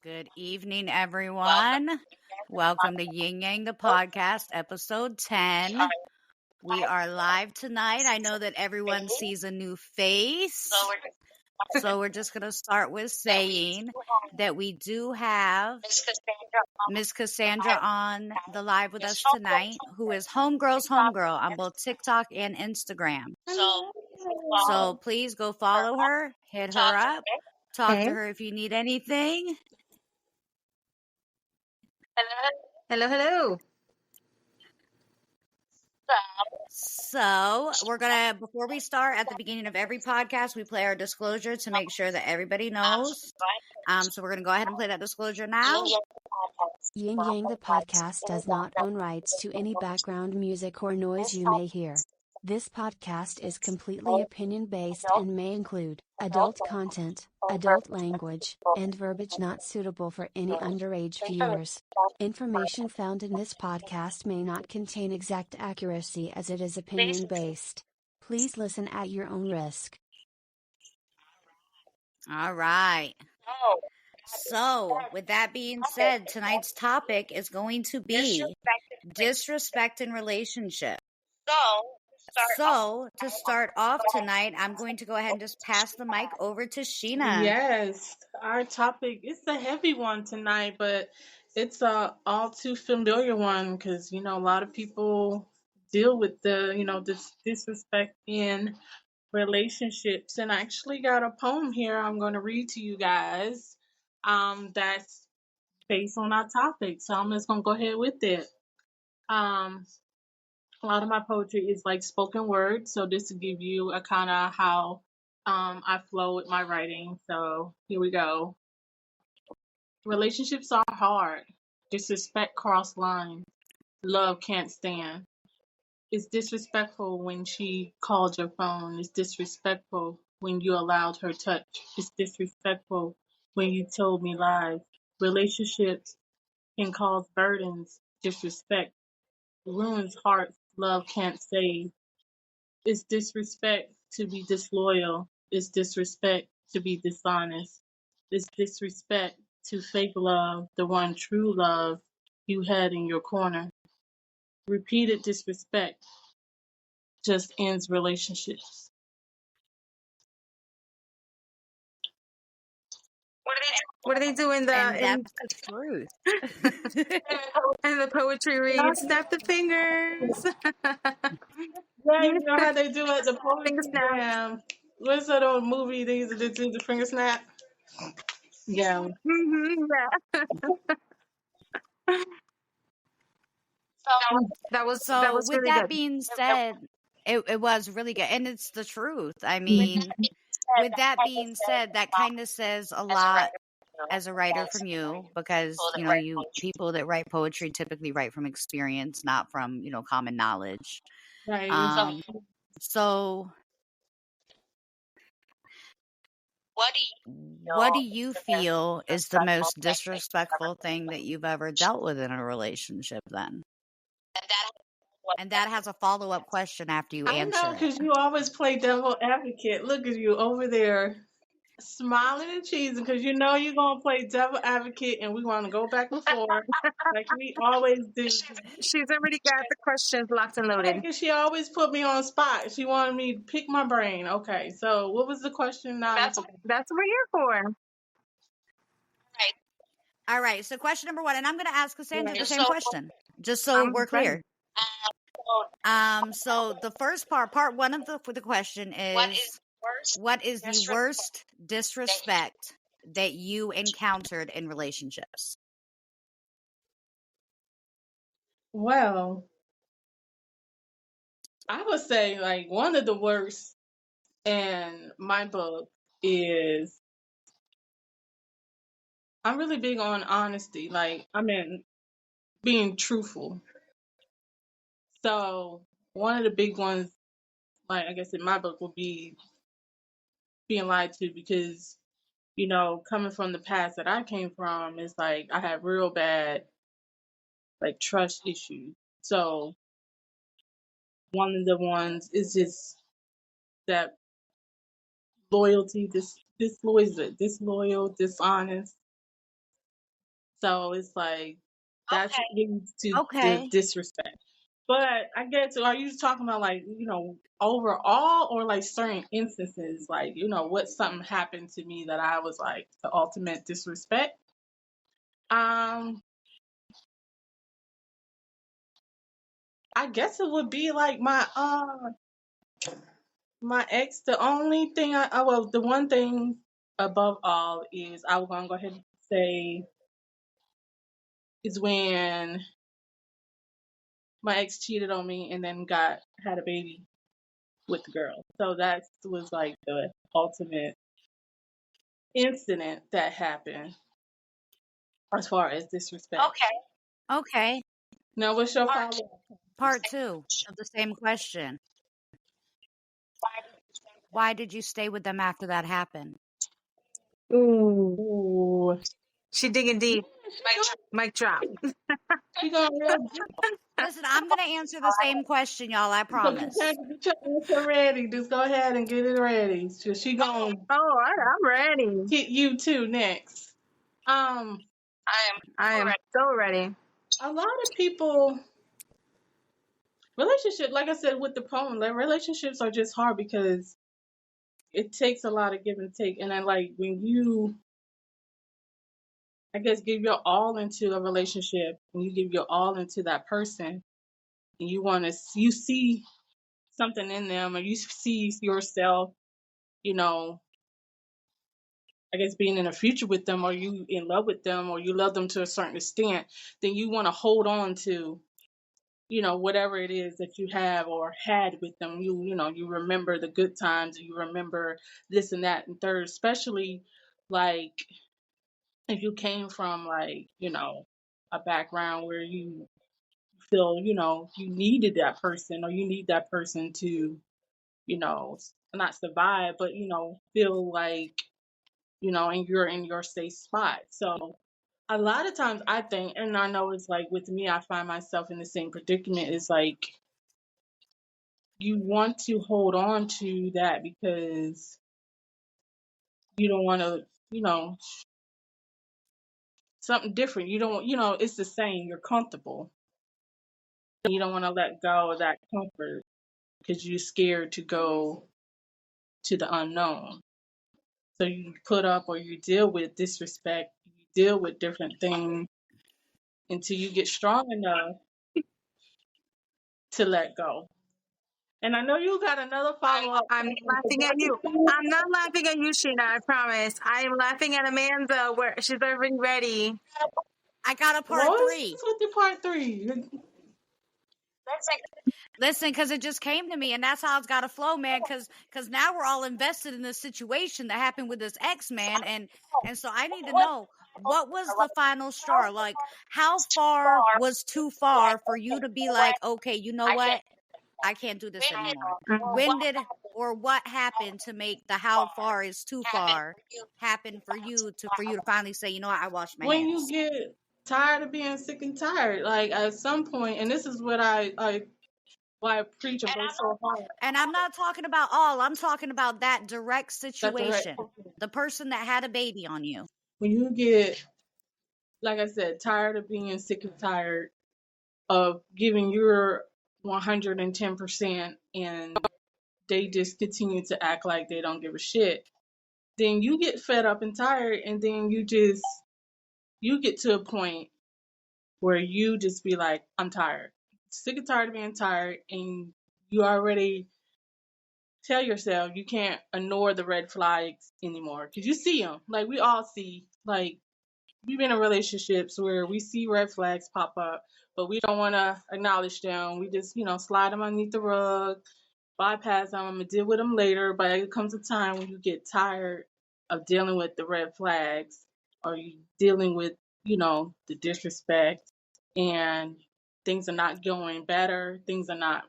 Good evening, everyone. Welcome to Yin Yang the Podcast, episode 10. We are live tonight. I know that everyone sees a new face. So we're just going to start with saying that we do have Miss Cassandra on the live with us tonight, who is Homegirl's Homegirl on both TikTok and Instagram. So please go follow her, hit her up, talk to her if you need anything. Hello. So we're going to, before we start, at the beginning of every podcast, we play our disclosure to make sure that everybody knows. So we're going to go ahead and play that disclosure now. Yin Yang the podcast does not own rights to any background music or noise you may hear. This podcast is completely opinion-based and may include adult content, adult language, and verbiage not suitable for any underage viewers. Information found in this podcast may not contain exact accuracy as it is opinion-based. Please listen at your own risk. All right. So, with that being said, tonight's topic is going to be disrespect in relationships. So, to start off tonight, I'm going to go ahead and just pass the mic over to Sheena. Yes, our topic is a heavy one tonight, but it's a all too familiar one because a lot of people deal with this disrespect in relationships. And I actually got a poem here I'm going to read to you guys. That's based on our topic, so I'm just going to go ahead with it. A lot of my poetry is like spoken word, so this will give you a kind of how I flow with my writing. So here we go. Relationships are hard. Disrespect cross lines. Love can't stand. It's disrespectful when she called your phone. It's disrespectful when you allowed her touch. It's disrespectful when you told me lies. Relationships can cause burdens. Disrespect ruins hearts love can't save. It's disrespect to be disloyal. It's disrespect to be dishonest. It's disrespect to fake love, the one true love you had in your corner. Repeated disrespect just ends relationships. What do they do in the And that's the truth. in the poetry read? Snap the fingers. Yeah, you know how they do at the poetry Finger snap. jam. What's that old movie they used to do the finger snap? Yeah. Yeah. That was with really that good. being said, it was really good. And it's the truth. I mean, with that being said, that kind of says a lot as a writer from you, because, you people that write poetry typically write from experience, not from, common knowledge. Right. So what do you feel is the most disrespectful thing that you've ever dealt with in a relationship then? And that has a follow-up question after you I answer know, it. because you always play devil advocate. Look at you over there smiling and cheesing because you know you're going to play devil advocate and we want to go back and forth like we always do. She's already got the questions locked and loaded. Because she always put me on spot. She wanted me to pick my brain. Okay, so what was the question now? That's what we're here for. All right, so question number 1, and I'm going to ask Cassandra the same question, just so I'm we're ready. clear. So the first part 1 of the question is, what is the worst disrespect that you encountered in relationships? Well, I would say like one of the worst in my book is I'm really big on honesty. Like, I mean, being truthful. So one of the big ones, like I guess in my book, would be being lied to because, coming from the past that I came from, it's like I had real bad like trust issues. So one of the ones is just that loyalty, disloyal, dishonest. So it's like that's what leads to the Okay. disrespect. But I guess, are you talking about like, overall, or like certain instances, like, what something happened to me that I was like the ultimate disrespect? Um, I guess it would be like my ex. The only thing the one thing above all is I was gonna go ahead and say is when my ex cheated on me and then had a baby with the girl. So that was like the ultimate incident that happened as far as disrespect. Okay. Now, what's your follow-up? Part 2 of the same question. Why did you stay with them after that happened? Ooh, Ooh, she digging deep. Mic drop. she going real deep. Listen, I'm going to answer the same question, y'all. I So promise. get your answer ready. Just go ahead and get it ready. So she gonna Oh, I'm ready. hit you too next. Um, I am so ready. a lot of people relationship, like I said with the poem, like relationships are just hard because it takes a lot of give and take. And then like when you, I guess, give your all into a relationship and you give your all into that person and you see something in them or you see yourself, you know, I guess being in a future with them, or you in love with them, or you love them to a certain extent, then you want to hold on to, whatever it is that you have or had with them. You remember the good times, you remember this and that and third, especially like if you came from like, a background where you feel, you needed that person or you need that person to, not survive, but, feel like, and you're in your safe spot. So a lot of times I think, and I know it's like with me, I find myself in the same predicament, is like you want to hold on to that because you don't want to, something different. You don't, it's the same. You're comfortable. You don't want to let go of that comfort because you're scared to go to the unknown. So you put up or you deal with disrespect, you deal with different things until you get strong enough to let go. And I know you got another follow-up. I'm not laughing at you. I'm not laughing at you, Sheena, I promise. I am laughing at Amanda where she's already ready. I got a part What 3. was with the part 3? Listen, because it just came to me, and that's how it's got to flow, man. Because now we're all invested in this situation that happened with this ex man, and so I need to know what was the final straw. Like, how far was too far for you to be like, okay, you know what, I can't do this anymore. When did or what happened to make the how far is too far happen for you to finally say, you know what, I washed my When hands. you get tired of being sick and tired, like at some point, and this is what why I preach and work so hard. And I'm not talking about all. I'm talking about that direct That's the right. situation. The person that had a baby on you. When you get, like I said, tired of being sick and tired of giving your 110% and they just continue to act like they don't give a shit, then you get fed up and tired, and then you get to a point where you just be like, I'm tired, sick and tired of being tired, and you already tell yourself you can't ignore the red flags anymore because you see them. Like we all see, like we've been in relationships where we see red flags pop up, but we don't want to acknowledge them. We just, slide them underneath the rug, bypass them, and deal with them later. But it comes a time when you get tired of dealing with the red flags, or you dealing with, the disrespect, and things are not going better. Things are not,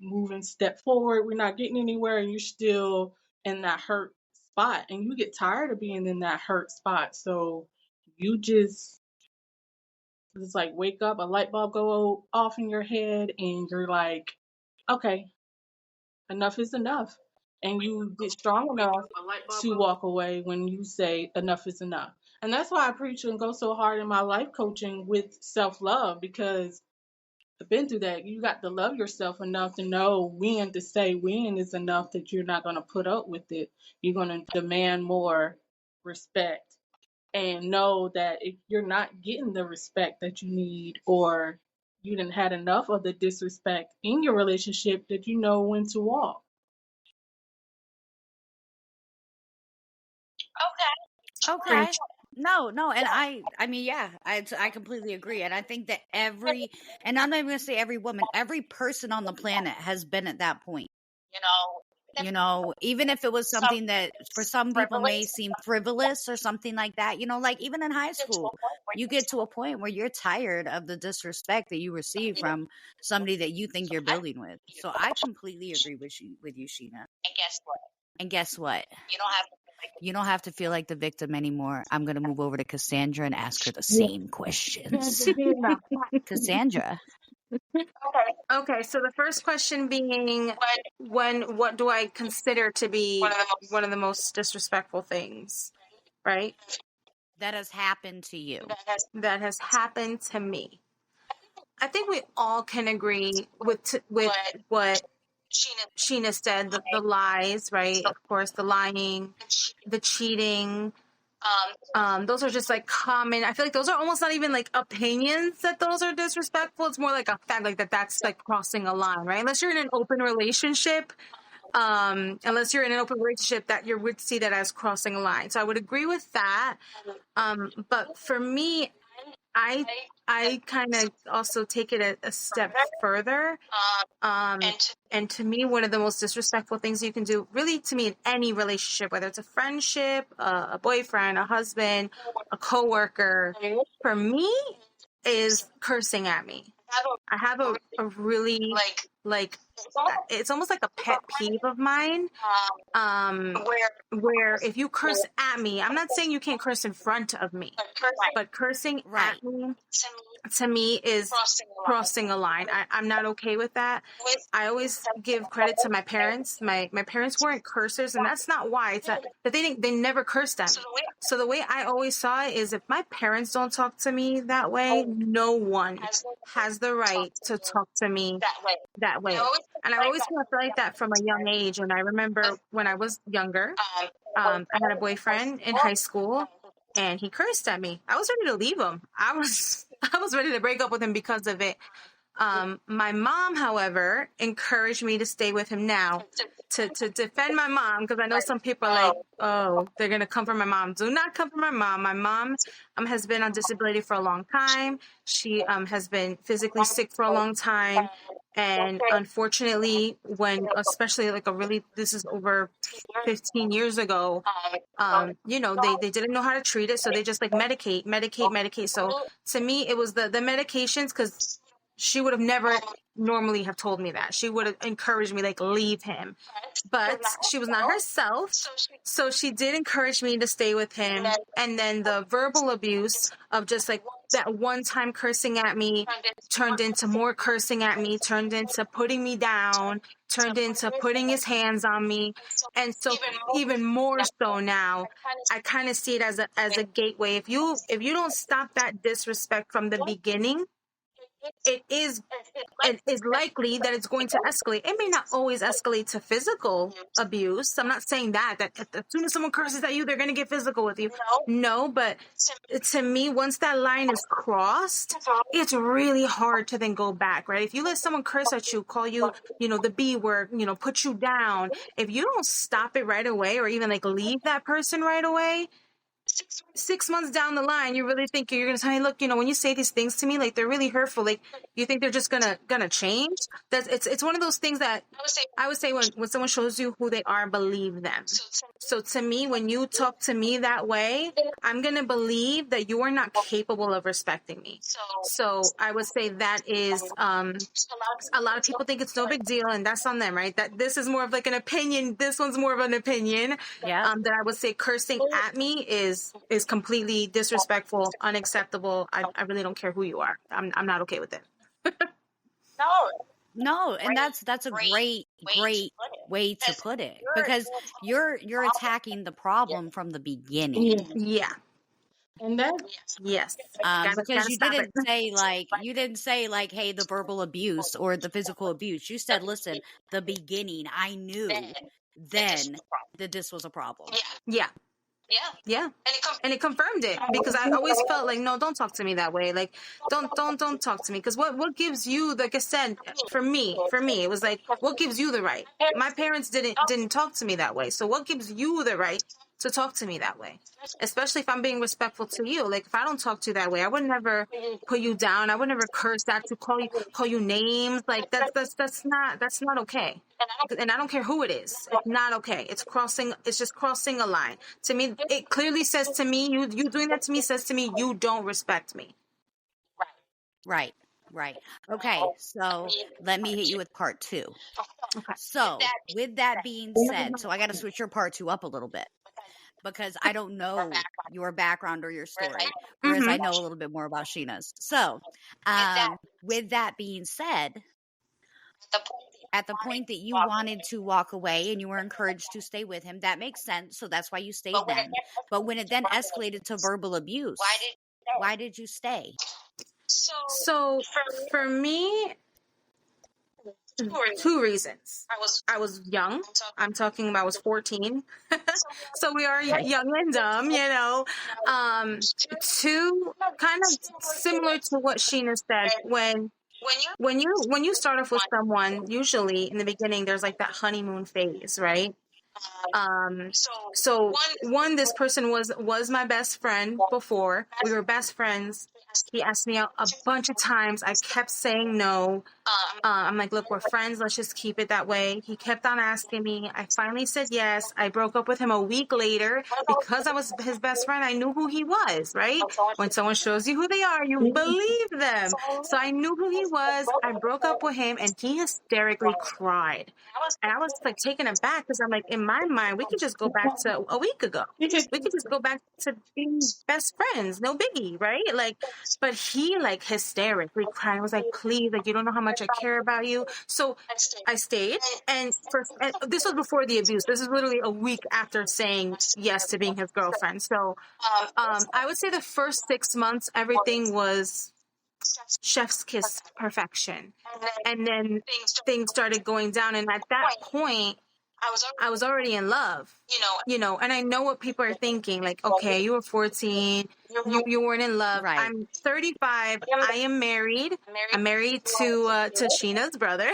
moving step forward. We're not getting anywhere, and you're still in that hurt spot, and you get tired of being in that hurt spot. So you just, it's like wake up, a light bulb go off in your head, and you're like, okay, enough is enough. And you get strong enough to walk away when you say enough is enough. And that's why I preach and go so hard in my life coaching with self-love, because I've been through that. You got to love yourself enough to know when to say when is enough, that you're not going to put up with it. You're going to demand more respect, and know that if you're not getting the respect that you need, or you didn't had enough of the disrespect in your relationship, that you know when to walk. Okay. No, and I mean, yeah, I completely agree. And I think that and I'm not even going to say every woman, every person on the planet has been at that point. Even if it was something that for some people may seem frivolous or something like that, like even in high school, you get to a point where you're tired of the disrespect that you receive from somebody that you think you're building with. So I completely agree with you, Sheena. And guess what? You don't have to feel like the victim anymore. I'm going to move over to Cassandra and ask her the same questions. Cassandra. Okay, so the first question being, what do I consider to be one of the most disrespectful things, right? That has happened to you. That has happened to me. I think we all can agree with what Sheena said, the lies, right? Of course, the lying, the cheating. Those are just like common. I feel like those are almost not even like opinions that those are disrespectful. It's more like a fact, like that's like crossing a line, right? Unless you're in an open relationship, that you would see that as crossing a line. So I would agree with that. But for me, I kind of also take it a step further. And to me, one of the most disrespectful things you can do, really, to me, in any relationship, whether it's a friendship, a boyfriend, a husband, a coworker, for me, is cursing at me. I have a really it's almost like a pet peeve of mine. Where if you curse at me, I'm not saying you can't curse in front of me, but cursing at me, to me, is crossing a line. I'm not okay with that. I always give credit to my parents. My parents weren't cursers, and that's not why. It's that they never cursed at me. So the way I always saw it is, if my parents don't talk to me that way, no one has the right to talk to me that way. And I always felt like that from a young age. And I remember when I was younger, I had a boyfriend in high school, and he cursed at me. I was ready to leave him. I was ready to break up with him because of it. My mom, however, encouraged me to stay with him now to defend my mom, because I know some people are like, oh, they're going to come for my mom. Do not come for my mom. My mom has been on disability for a long time. She has been physically sick for a long time. And unfortunately, especially this is over 15 years ago, they didn't know how to treat it. So they just medicate. So to me, it was the medications, because she would have never normally have told me that. She would have encouraged me, like, leave him. But she was not herself. So she did encourage me to stay with him. And then the verbal abuse of just like that one time cursing at me turned into more cursing at me, turned into putting me down, turned into putting his hands on me. And so even more so now, I kind of see it as a gateway. If you don't stop that disrespect from the beginning, it is likely that it's going to escalate. It may not always escalate to physical abuse. I'm not saying that as soon as someone curses at you, they're going to get physical with you. No, but to me, once that line is crossed, it's really hard to then go back, right? If you let someone curse at you, call you, the B word, put you down, if you don't stop it right away, or even like leave that person right away, 6 months down the line, you really think you're going to tell me, look, when you say these things to me, like, they're really hurtful. Like, you think they're just gonna change? It's one of those things that I would say, when someone shows you who they are, believe them. So to me, when you talk to me that way, I'm going to believe that you are not capable of respecting me. So I would say that is, a lot of people think it's no big deal, and that's on them, right? That this is more of like an opinion. This one's more of an opinion. Yeah. That I would say cursing at me is completely disrespectful, unacceptable. I really don't care who you are. I'm not okay with it. No, and that's a great way to put it, because you're attacking the problem from the beginning. Yeah. And that, Yes. Because you didn't say like, hey, the verbal abuse or the physical abuse. You said, listen, the beginning, I knew then that this was a problem. Yeah. Yeah. And it confirmed it, because I always felt like, no, don't talk to me that way. Like, don't talk to me. Because what gives you, like I said, for me, it was like, what gives you the right? My parents didn't talk to me that way. So what gives you the right to talk to me that way? Especially if I'm being respectful to you. Like, if I don't talk to you that way, I would never put you down. I would never curse at you, call you names. Like, that's not okay. And I don't care who it is. It's not okay. It's just crossing a line. To me, it clearly says to me, you doing that to me says to me, you don't respect me. Right. Okay, so let me hit you with part 2. Okay. So, with that being said, so I got to switch your part 2 up a little bit, because I don't know your background or your story, whereas I know a little bit more about Sheena's. So, with that being said, at the point that you wanted to walk away and you were encouraged to stay with him, that makes sense. So that's why you stayed then. But when it then escalated to verbal abuse, why did you stay? So for me, 2 reasons. I was young. I'm talking about I was 14. So we are young and dumb, you know. 2, kind of similar to what Sheena said, when you start off with someone, usually in the beginning there's like that honeymoon phase, right? So one, this person was my best friend before. We were best friends. He asked me out a bunch of times. I kept saying no. I'm like, look, we're friends. Let's just keep it that way. He kept on asking me. I finally said yes. I broke up with him a week later because I was his best friend. I knew who he was, right? When someone shows you who they are, you believe them. So I knew who he was. I broke up with him, and he hysterically cried. And I was like taken aback, because I'm like, in my mind, we could just go back to a week ago. We could just go back to being best friends. No biggie, right? Like, but he like hysterically cried. I was like, please, like, you don't know how much I care about you. So I stayed. And this was before the abuse. This is literally a week after saying yes to being his girlfriend. So I would say the first 6 months, everything was chef's kiss perfection. And then things started going down. And at that point, I was already in love, you know, and I know what people are thinking. Like, okay, you were 14, you weren't in love. Right. I'm 35. I am married. I'm married to Sheena's brother.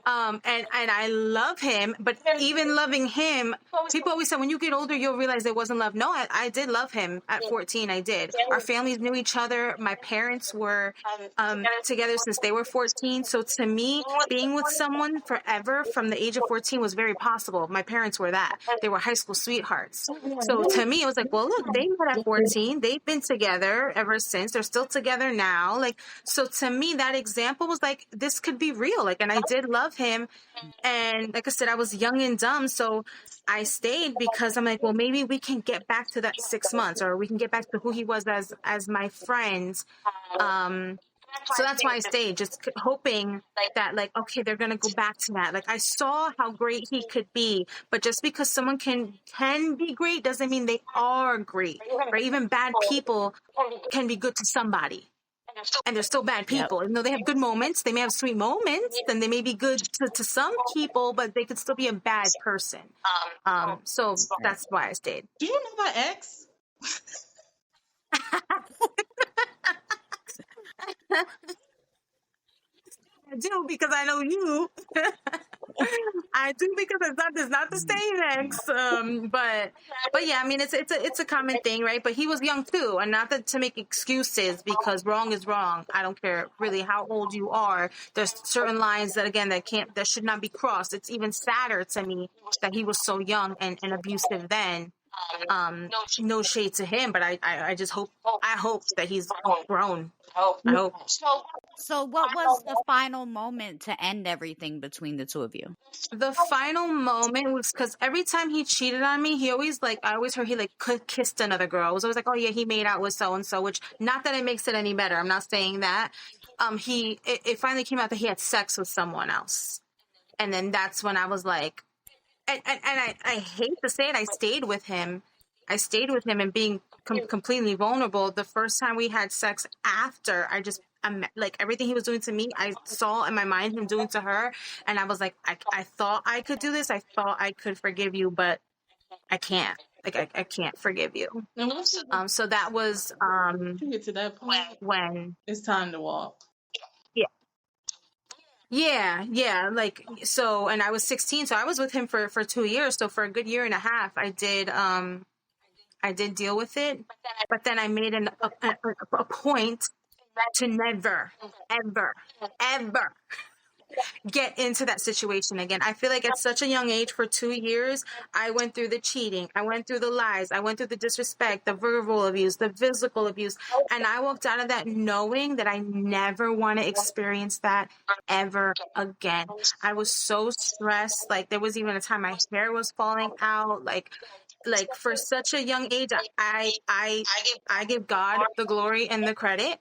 And I love him, but even loving him, people always say when you get older, you'll realize it wasn't love. No, I did love him at 14. I did. Our families knew each other. My parents were together since they were 14. So to me, being with someone forever from the age of 14 was very possible. My parents were that. They were high school sweethearts. So to me, it was like, well, look, they met at 14. They've been together ever since. They're still together now. Like, so to me, that example was like, this could be real. Like, and I did love him. And like I said, I was young and dumb. So I stayed because I'm like, well, maybe we can get back to that 6 months, or we can get back to who he was as my friend. So that's why I stayed, just hoping that, like, okay, they're going to go back to that. Like, I saw how great he could be, but just because someone can be great doesn't mean they are great, right? Even bad people can be good to somebody. And they're still bad people. Yep. Even though they have good moments, they may have sweet moments, and they may be good to some people, but they could still be a bad person. So that's why I stayed. Do you know my ex? I do, because I know you. I do, because it's not the same ex. But yeah, I mean, it's a common thing, right? But he was young too, and not to make excuses, because wrong is wrong. I don't care really how old you are. There's certain lines that should not be crossed. It's even sadder to me that he was so young and abusive then. No shade to him, but I just hope that he's grown. I hope. So what was the final moment to end everything between the two of you? The final moment was because every time he cheated on me, I always heard he like kissed another girl. I was always like, oh yeah, he made out with so and so, which, not that it makes it any better. I'm not saying that. It finally came out that he had sex with someone else, and then that's when I was like, and I hate to say it, I stayed with him. I stayed with him and being completely vulnerable. The first time we had sex after, like everything he was doing to me, I saw in my mind him doing to her, and I was like, I thought I could do this. I thought I could forgive you, but I can't. Like I can't forgive you. So that was you get to that point when it's time to walk. Yeah. Like, so, and I was 16, so I was with him for 2 years. So for a good year and a half, I did deal with it, but then I made a point to never, ever, ever get into that situation again. I feel like at such a young age, for 2 years, I went through the cheating, I went through the lies, I went through the disrespect, the verbal abuse, the physical abuse, and I walked out of that knowing that I never want to experience that ever again. I was so stressed. Like, there was even a time my hair was falling out. Like for such a young age, I give God the glory and the credit,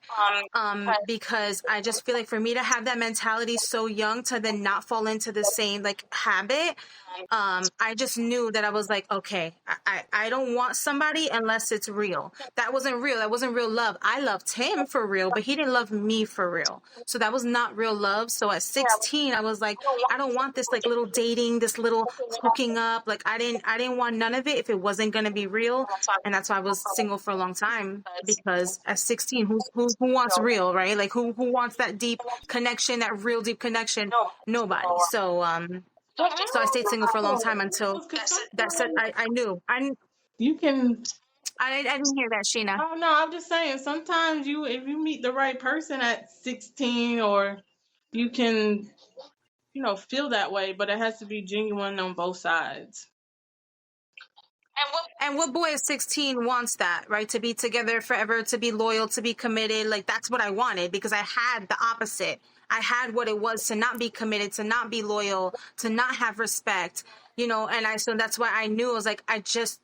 because I just feel like for me to have that mentality so young, to then not fall into the same like habit, I just knew that I was like, okay, I don't want somebody unless it's real. That wasn't real. That wasn't real love. I loved him for real, but he didn't love me for real. So that was not real love. So at 16, I was like, I don't want this like little dating, this little hooking up. Like I didn't want none of it if it wasn't going to be real. And that's why I was single for a long time, because at 16, who wants real, right? Like who wants that deep connection, that real deep connection? Nobody. So I stayed single for a long time until that said, I knew. You can. I didn't hear that, Sheena. Oh no, I'm just saying. Sometimes if you meet the right person at 16, or you can, feel that way, but it has to be genuine on both sides. And what boy at 16 wants that, right? To be together forever, to be loyal, to be committed. Like, that's what I wanted, because I had the opposite. I had what it was to not be committed, to not be loyal, to not have respect, and so that's why I knew. I was like, I just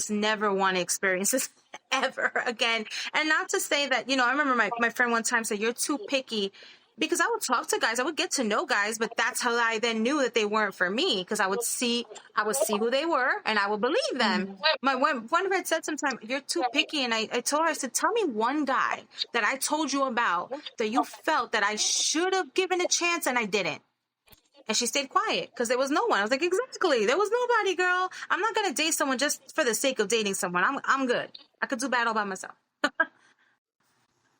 never want to experience this ever again. And not to say that, I remember my friend one time said, you're too picky. Because I would talk to guys, I would get to know guys, but that's how I then knew that they weren't for me, because I would see who they were and I would believe them. My one friend said sometime, you're too picky, and I told her, I said, tell me one guy that I told you about that you felt that I should have given a chance and I didn't. And she stayed quiet because there was no one. I was like, exactly, there was nobody, girl. I'm not gonna date someone just for the sake of dating someone. I'm good. I could do bad all by myself. I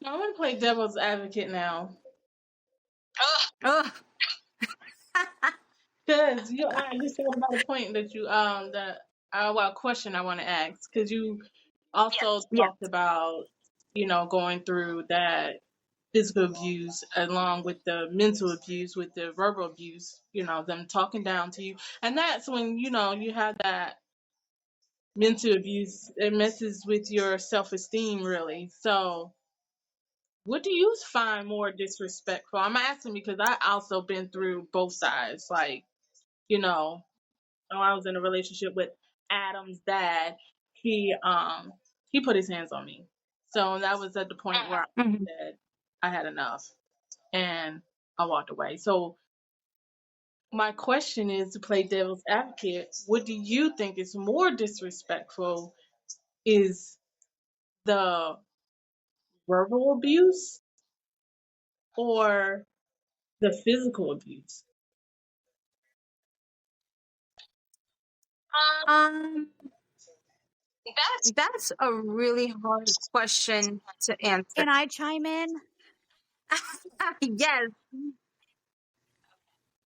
want to play devil's advocate now. Because I just thought about a point that question I want to ask, because you also talked about going through that physical abuse along with the mental abuse, with the verbal abuse, them talking down to you, and that's when you have that mental abuse. It messes with your self-esteem, really. So what do you find more disrespectful? I'm asking because I also been through both sides. Like, I was in a relationship with Adam's dad. He put his hands on me. So that was at the point where I said I had enough and I walked away. So my question is, to play devil's advocate, what do you think is more disrespectful? Is the verbal abuse or the physical abuse? That's a really hard question to answer. Can I chime in? Yes.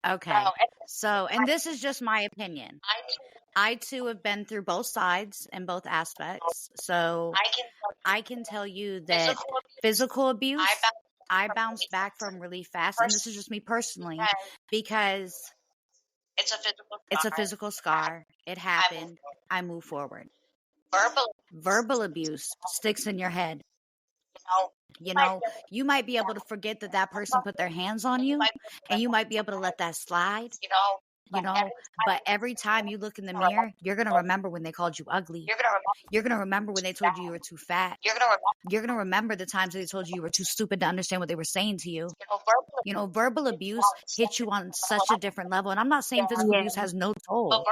Okay. So, and this is just my opinion. I too have been through both sides and both aspects. So I can tell you that physical abuse, I bounced back from really fast. And this is just me personally, because it's a physical scar. It happened. I move forward. Verbal abuse sticks in your head. You might be able to forget that person put their hands on you, and you might be able to let that slide. but every time you look in the mirror, you're going to remember when they called you ugly. You're going to remember when they told you were too fat. You're going to remember the times they told you were too stupid to understand what they were saying to you. Verbal abuse hits you on such a different level. And I'm not saying physical abuse has no toll,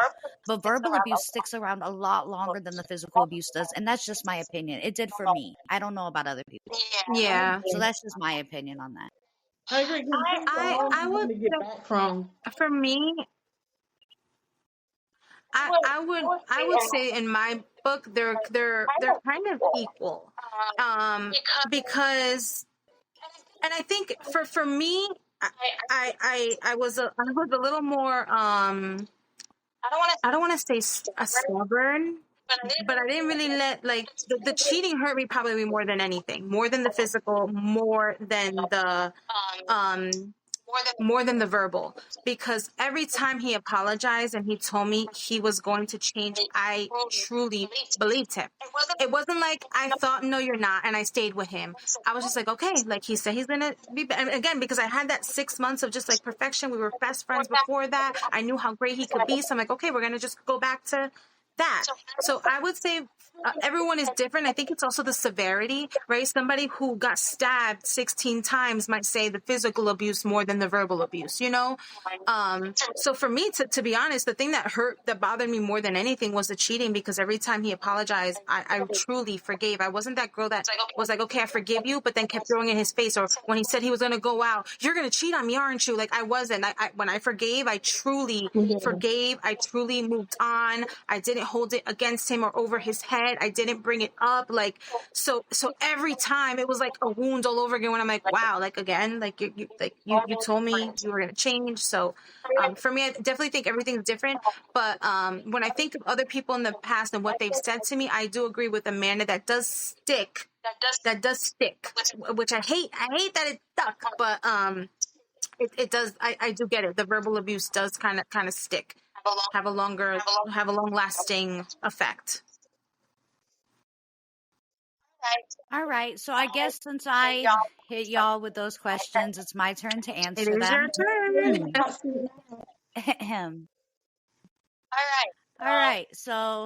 but verbal abuse sticks around a lot longer than the physical abuse does. And that's just my opinion. It did for me. I don't know about other people. Yeah. So that's just my opinion on that. I agree. I would, get back from. for me, I would say in my book they're kind of equal, because, and I think for me, I was a little more I don't want to say stubborn, but I didn't really let, like, the cheating hurt me probably more than anything, more than the physical, more than the verbal, because every time he apologized and he told me he was going to change, I truly believed him. It wasn't like I thought, no, you're not, and I stayed with him. I was just like, okay, like he said he's gonna be better. And again, because I had that 6 months of just like perfection, we were best friends before that, I knew how great he could be, so I'm like, okay, we're gonna just go back to that. So I would say everyone is different. I think it's also the severity, right? Somebody who got stabbed 16 times might say the physical abuse more than the verbal abuse, So for me, to be honest, the thing that bothered me more than anything was the cheating, because every time he apologized, I truly forgave. I wasn't that girl that was like, okay, I forgive you, but then kept throwing in his face. Or when he said he was going to go out, you're going to cheat on me, aren't you? Like, I wasn't. When I forgave, I truly forgave. I truly moved on. I didn't hold it against him or over his head. I didn't bring it up. Like, so every time it was like a wound all over again, when I'm like, wow, like, again, like you told me you were going to change. So for me, I definitely think everything's different. But when I think of other people in the past and what they've said to me, I do agree with Amanda, that does stick, which I hate that it stuck, but it does. I do get it. The verbal abuse does kind of stick, have a long lasting effect. All right. So I guess since I hit y'all with those questions, it's my turn to answer It is them. your turn. All right. So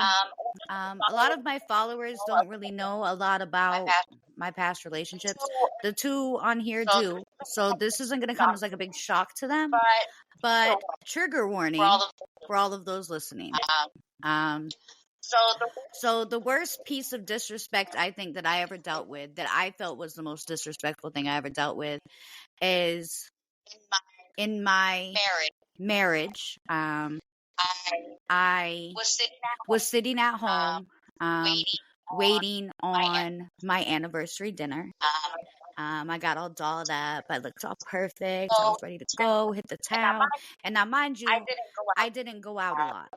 a lot of my followers don't really know a lot about my past relationships. The two on here do. So this isn't going to come as like a big shock to them. But trigger warning for all of those listening. So the worst piece of disrespect I think that I ever dealt with, that I felt was the most disrespectful thing I ever dealt with, is in my marriage. I was sitting at home, waiting on my anniversary dinner. I got all dolled up. I looked all perfect. I was ready to go, hit the town. And now, mind you, I didn't go out a lot.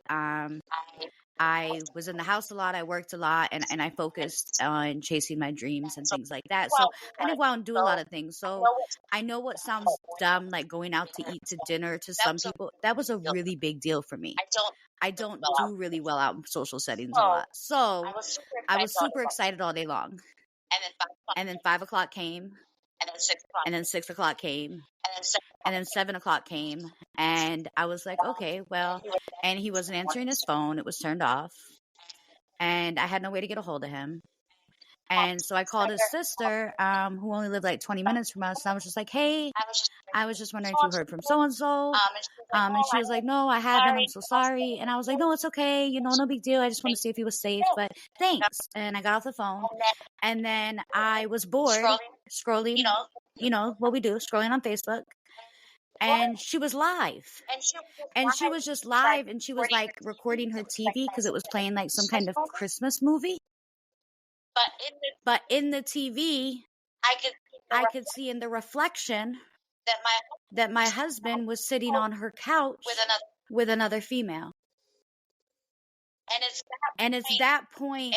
I was in the house a lot. I worked a lot, and I focused on chasing my dreams and things like that. So I didn't go out and do a lot of things. So I know what sounds dumb, like going out to eat to dinner to some people. That was a really big deal for me. I don't do really well out in social settings a lot. So I was super excited all day long. And then 5 o'clock came. And then 6 o'clock came. And then 7 o'clock came. And I was like, okay, well, and he wasn't answering his phone. It was turned off. And I had no way to get a hold of him. And so I called his sister, who only lived like 20 minutes from us. And I was just like, hey, I was just wondering if you heard from so-and-so. And she was like, no, I haven't. I'm so sorry. And I was like, no, it's okay. No big deal. I just want to see if he was safe, but thanks. And I got off the phone. And then I was bored scrolling, what we do, scrolling on Facebook. And she was live. And she was just live. And she was like recording her TV because it was playing like some kind of Christmas movie. But in the TV, I could see in the reflection that my husband was sitting on her couch with another female. And it's that point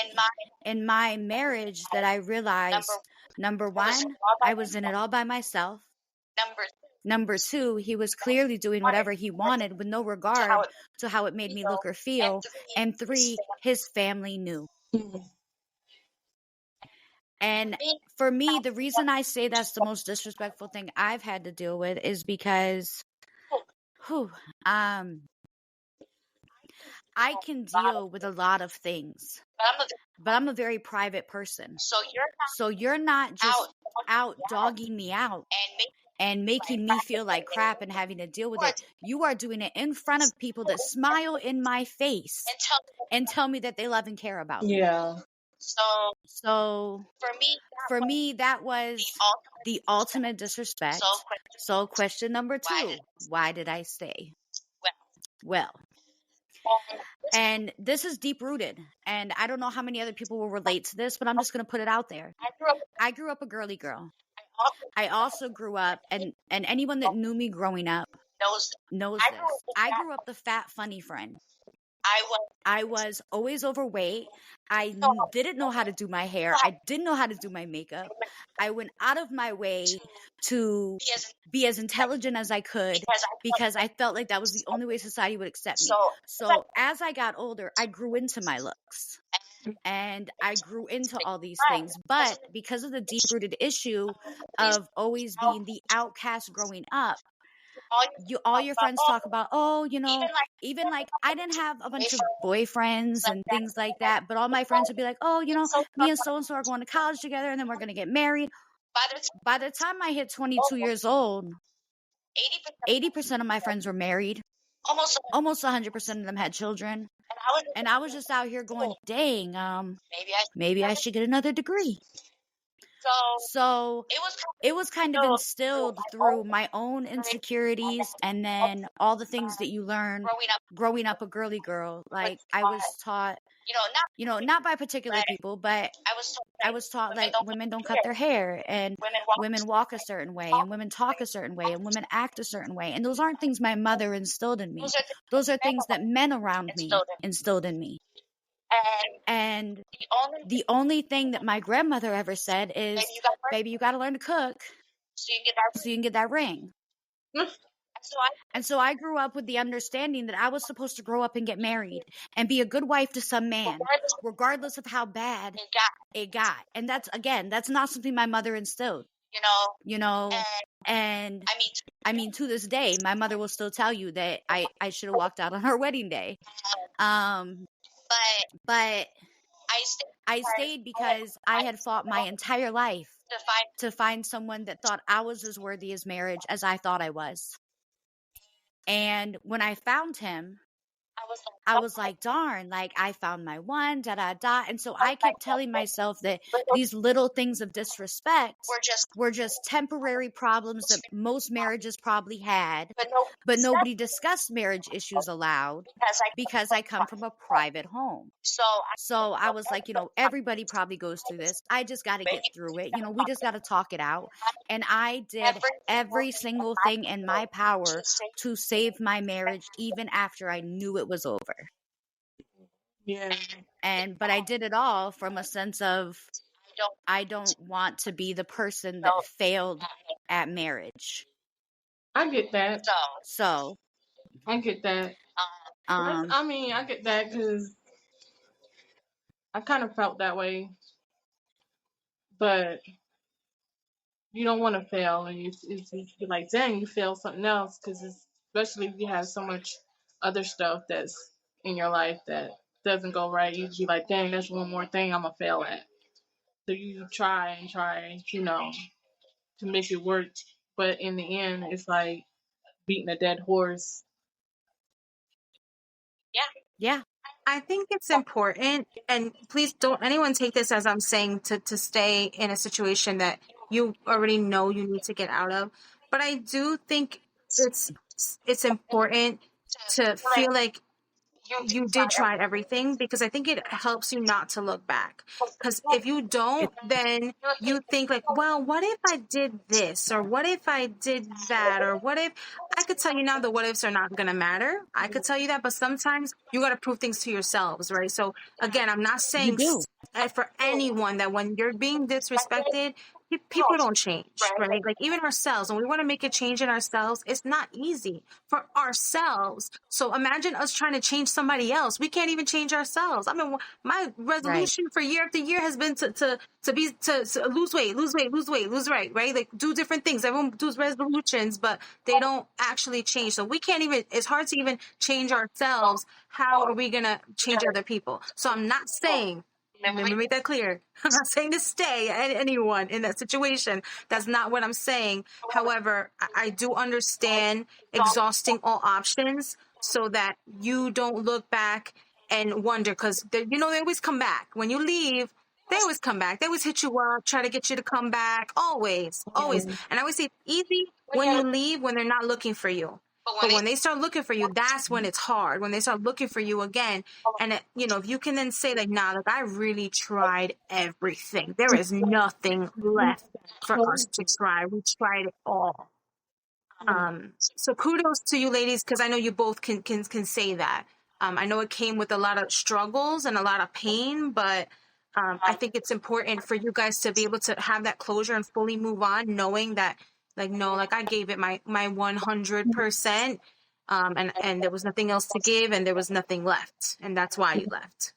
in my marriage that I realized, number one, I was in it all by myself. Number two, he was clearly doing whatever he wanted with no regard to how it made me look or feel. And three, his family knew. And for me, the reason I say that's the most disrespectful thing I've had to deal with is because I can deal with a lot of things, but I'm a very private person. So you're not just out dogging me out and making me feel like crap and having to deal with it. You are doing it in front of people that smile in my face and tell me that they love and care about me. Yeah. So for me, that was the ultimate disrespect. So question number 2, why did I stay? Well, and this is deep rooted, and I don't know how many other people will relate to this, but I'm just going to put it out there. I grew up a girly girl. I also grew up, and anyone that knew me growing up knows this. I grew up the fat, funny friend. I was always overweight. I didn't know how to do my hair. I didn't know how to do my makeup. I went out of my way to be as intelligent as I could because I felt like that was the only way society would accept me. So as I got older, I grew into my looks and I grew into all these things. But because of the deep-rooted issue of always being the outcast growing up, all your friends talk about, oh, you know, even like I didn't have a bunch of boyfriends and things like that, but all my friends would be like, oh, you know, me and so are going to college together and then we're going to get married. By the time I hit 22 years old, 80% of my friends were married. Almost 100% of them had children. And I was just out here going, dang, maybe I should get another degree. So it was kind of instilled through my own insecurities and then all the things that you learn growing up a girly girl. Like I was taught, you know, not by particular people, but I was taught like women don't cut their hair and women walk a certain way and women talk a certain way and women act a certain way. And those aren't things my mother instilled in me. Those are things that men around me instilled in me. And the only thing that my grandmother ever said is, baby, you got to learn to cook so you can get that ring. And so I grew up with the understanding that I was supposed to grow up and get married and be a good wife to some man, regardless of how bad it got. And that's not something my mother instilled, you know, and I mean, to this day, my mother will still tell you that I should have walked out on her wedding day. But I stayed because I had fought my entire life to find someone that thought I was as worthy as marriage as I thought I was. And when I found him, I was like, darn, like I found my one, da da da. And so I kept telling myself that these little things of disrespect were just temporary problems that most marriages probably had, but nobody discussed marriage issues aloud because I come from a private home. So I was like, you know, everybody probably goes through this. I just got to get through it. You know, we just got to talk it out. And I did every single thing in my power to save my marriage, even after I knew it was over. Yeah. But I did it all from a sense of I don't want to be the person that failed at marriage. I get that. So I get that. I mean, I get that because I kind of felt that way, but you don't want to fail, and you're like, dang, you fail something else, because especially if you have so much other stuff that's in your life that doesn't go right, you'd be like, dang, that's one more thing I'm gonna fail at. So you try and try, you know, to make it work, but in the end, it's like beating a dead horse. Yeah. I think it's important, and please don't anyone take this as I'm saying to stay in a situation that you already know you need to get out of. But I do think it's important to feel like you did try everything, because I think it helps you not to look back. Because if you don't, then you think like, well, what if I did this, or what if I did that, or what if I could tell you now the what ifs are not going to matter. I could tell you that, but sometimes you got to prove things to yourselves, right? So again, I'm not saying for anyone that when you're being disrespected, people don't change, right? Like even ourselves, when we want to make a change in ourselves, it's not easy for ourselves. So imagine us trying to change somebody else. We can't even change ourselves. I mean, my resolution for year after year has been to lose weight, lose weight, right? Like do different things. Everyone does resolutions, but they don't actually change. So we can't even, it's hard to even change ourselves. How are we going to change other people? So I'm not saying, let me make that clear. I'm not saying to stay at anyone in that situation. That's not what I'm saying. However, I do understand exhausting all options so that you don't look back and wonder, because they always come back. When you leave, they always come back. They always hit you up, try to get you to come back. Always. And I always say it's easy when you leave, when they're not looking for you. But when they start looking for you, that's when it's hard. When they start looking for you again. And, if you can then say, like, nah, like, I really tried everything. There is nothing left for us to try. We tried it all. So kudos to you ladies, because I know you both can say that. I know it came with a lot of struggles and a lot of pain, but I think it's important for you guys to be able to have that closure and fully move on, knowing that, like, no, like I gave it my 100%, and there was nothing else to give, and there was nothing left, and that's why you left.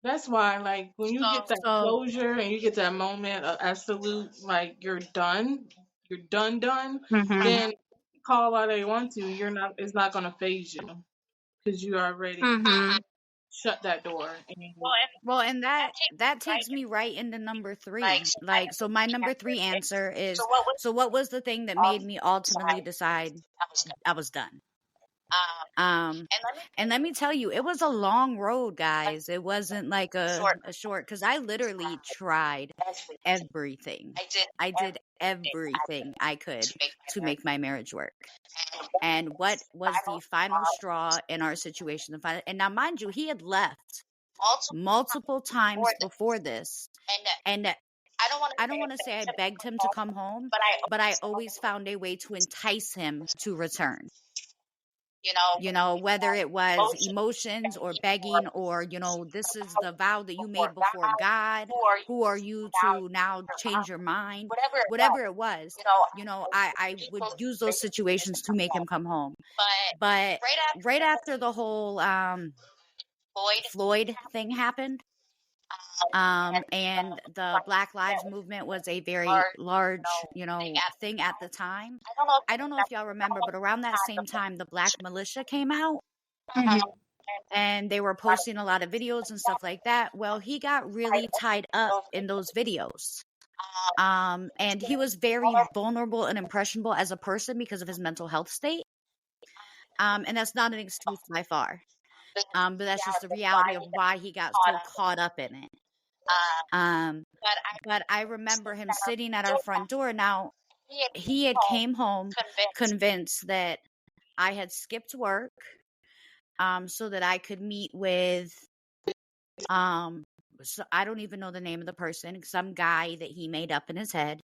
That's why, like, when you get that closure and you get that moment of absolute, like, you're done, then call all they want to, it's not going to phase you because you already shut that door. Well, and that takes me right into number 3. Like, so my number 3 answer is, so what was the thing that made me ultimately decide I was done? And let me tell you, it was a long road, guys. It wasn't like a short, because I literally tried everything. I did everything I could to make my marriage work. And what was the final straw in our situation? And now, mind you, he had left multiple times before this. And I don't want to say I begged him to come home, but I always found a way to entice him to return. Whether it was emotions or begging or, this is the vow that you made before God. Who are you to now change your mind? Whatever it was, I would use those situations to make him come home. But right after the whole Floyd thing happened, and the Black Lives Movement was a very large, thing at the time. I don't know if y'all remember, but around that same time, the Black Militia came out. And they were posting a lot of videos and stuff like that. Well, he got really tied up in those videos. And he was very vulnerable and impressionable as a person because of his mental health state. And that's not an excuse by far. But that's just the reality of why he got so caught up in it. But I remember him sitting at our front door. Now, he had came home convinced that I had skipped work, so that I could meet with, so I don't even know the name of the person, some guy that he made up in his head,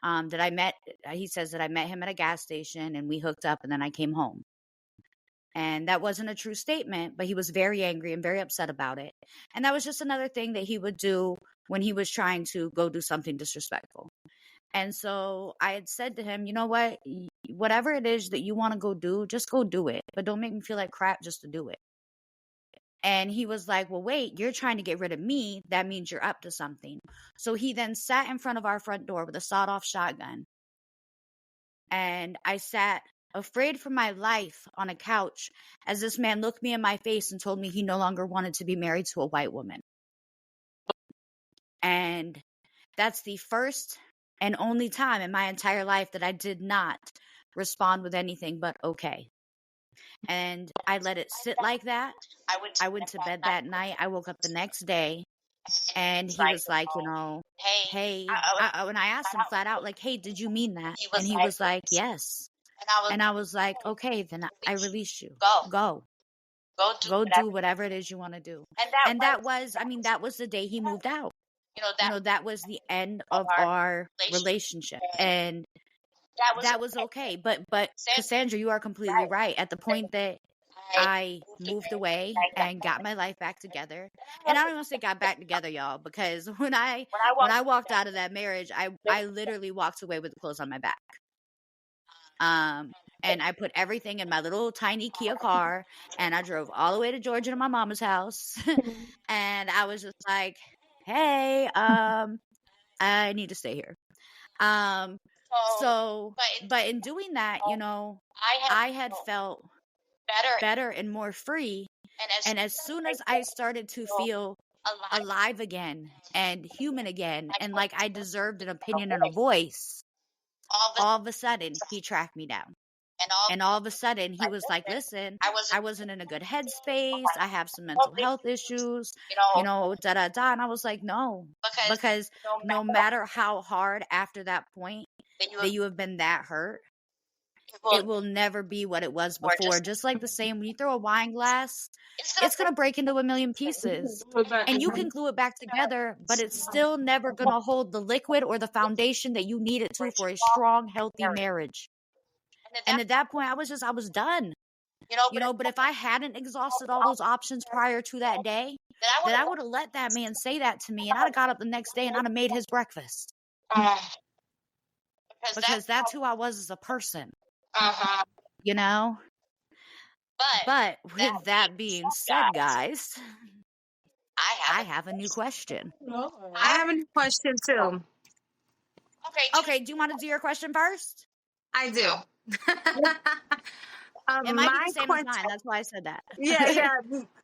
that I met. He says that I met him at a gas station and we hooked up and then I came home. And that wasn't a true statement, but he was very angry and very upset about it. And that was just another thing that he would do when he was trying to go do something disrespectful. And so I had said to him, you know what, whatever it is that you want to go do, just go do it. But don't make me feel like crap just to do it. And he was like, well, wait, you're trying to get rid of me. That means you're up to something. So he then sat in front of our front door with a sawed-off shotgun. And I sat afraid for my life on a couch as this man looked me in my face and told me he no longer wanted to be married to a white woman. And that's the first and only time in my entire life that I did not respond with anything but okay. And I let it sit like that. I went to bed that night. I woke up the next day and he was like, hey, and I asked him flat out, like, hey, did you mean that? And he was like, yes. And I was like, okay, then I release you. Go do whatever it is you want to do. And that was the day he moved out. That was the end of our relationship. And that was okay. But Cassandra, you are completely right. At the point that I moved away and got my life back together. And I don't even say got back together, y'all, because when I walked out of that marriage, I literally walked away with the clothes on my back. And I put everything in my little tiny Kia car, and I drove all the way to Georgia to my mama's house. And I was just like, hey, I need to stay here. But in doing that, I had felt better and more free. And as soon as I started to feel alive again and human again, and like I deserved an opinion and a voice, all of a sudden he tracked me down. And all of a sudden he was like, listen, I wasn't in a good headspace. I have some mental health issues, da. And I was like, no, because no matter how hard after that point that you have been that hurt, it will never be what it was before. Just like the same, when you throw a wine glass, it's going to break into a million pieces. And you can glue it back together, but it's still never going to hold the liquid or the foundation that you need it to for a strong, healthy marriage. And at that point, I was done. But if I hadn't exhausted all those options prior to that day, then I would have let that man say that to me, and I'd have got up the next day and I'd have made his breakfast. Because that's who I was as a person. But with that being said, guys, I have a new question. I have a new question too. Okay, do you want to do your question first? I do. It might be the same as mine. That's why I said that. Yeah.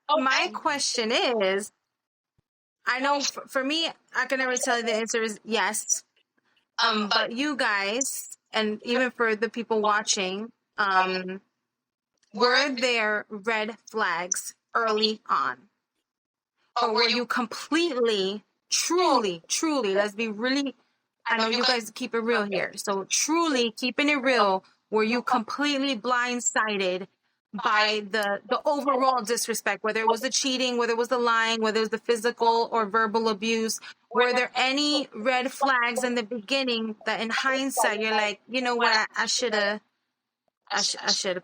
My question is, I know for me, I can never tell you the answer is yes. But you guys, and even for the people watching, were there red flags early on? Or were you completely, truly, let's be really, I know you guys keep it real here. So truly keeping it real, were you completely blindsided by the overall disrespect, whether it was the cheating, whether it was the lying, whether it was the physical or verbal abuse? Were there any red flags in the beginning that in hindsight you're like, you know what, I should have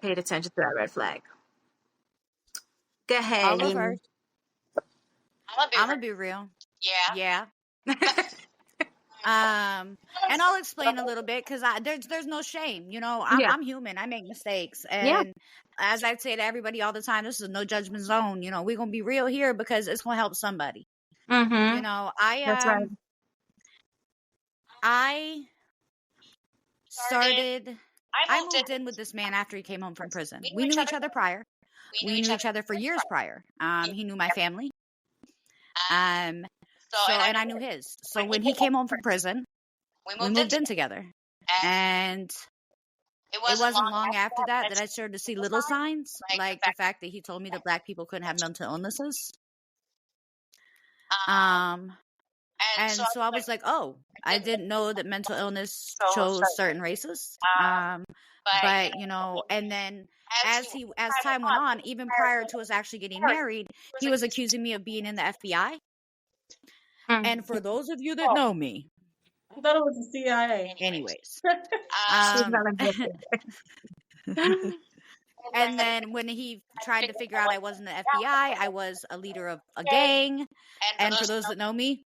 paid attention to that red flag? Go ahead. I'll go first. I'm gonna be real. Yeah. And I'll explain a little bit, because there's no shame. I'm human. I make mistakes, and as I say to everybody all the time, this is a no judgment zone. We're gonna be real here because it's gonna help somebody. Mm-hmm. That's right. I moved in with this man after he came home from prison. We knew each other prior. We knew each other for years prior. He knew my family. And I knew his. So when he came home from prison, we moved in together. And it wasn't long after that I started to see little signs, like the fact that he told me that Black people couldn't have mental illnesses. And so I was like, oh, I didn't know that mental illness chose certain races. But, and then as time went on, even prior to us actually getting married, he was accusing me of being in the FBI. And for those of you that know me, I thought it was the CIA. Anyways. And then when he tried to figure out I wasn't the FBI, I was a leader of a gang. And for those that know me,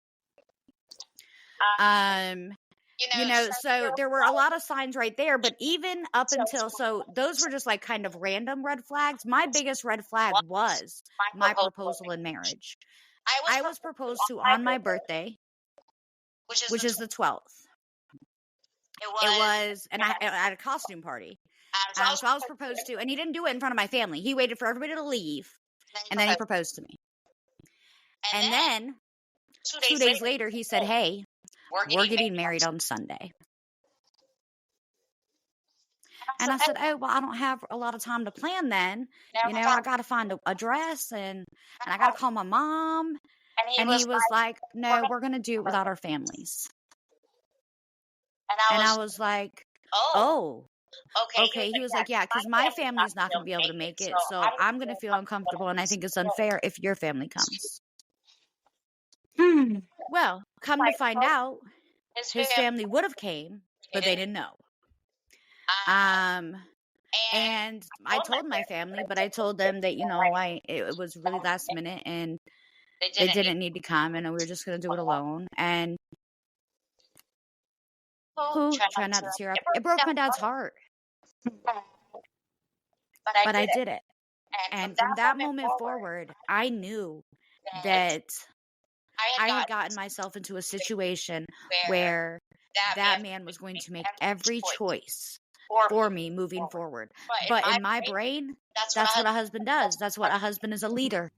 so there were a lot of signs right there. But even up until, so those were just like kind of random red flags. My biggest red flag was my proposal in marriage. I was proposed to on my birthday, which is the 12th. It was, and I had a costume party. So I was proposed to, and he didn't do it in front of my family. He waited for everybody to leave, and then he proposed to me. And then 2 days later, he said, hey, we're getting married on Sunday. And I said, oh, well, I don't have a lot of time to plan then. I got to find a dress, and I got to call my mom. And he was like, no, we're going to do it without our families. And I was like, oh, okay. He was like, yeah, because my family's not going to be able to make it. So I'm going to feel uncomfortable, and I think it's unfair if your family comes. Well, come to find out, his family would have came, but they didn't know. And And I told my family, but I told them that, it was really last minute and they didn't need to come and we were just going to do it alone. And try not to tear up. It broke my dad's heart, but I did it. And from that moment forward, I knew that I had gotten myself into a situation where that man was going to make every choice for me moving forward. But in my brain, that's what a husband does. That's what a husband is, a leader.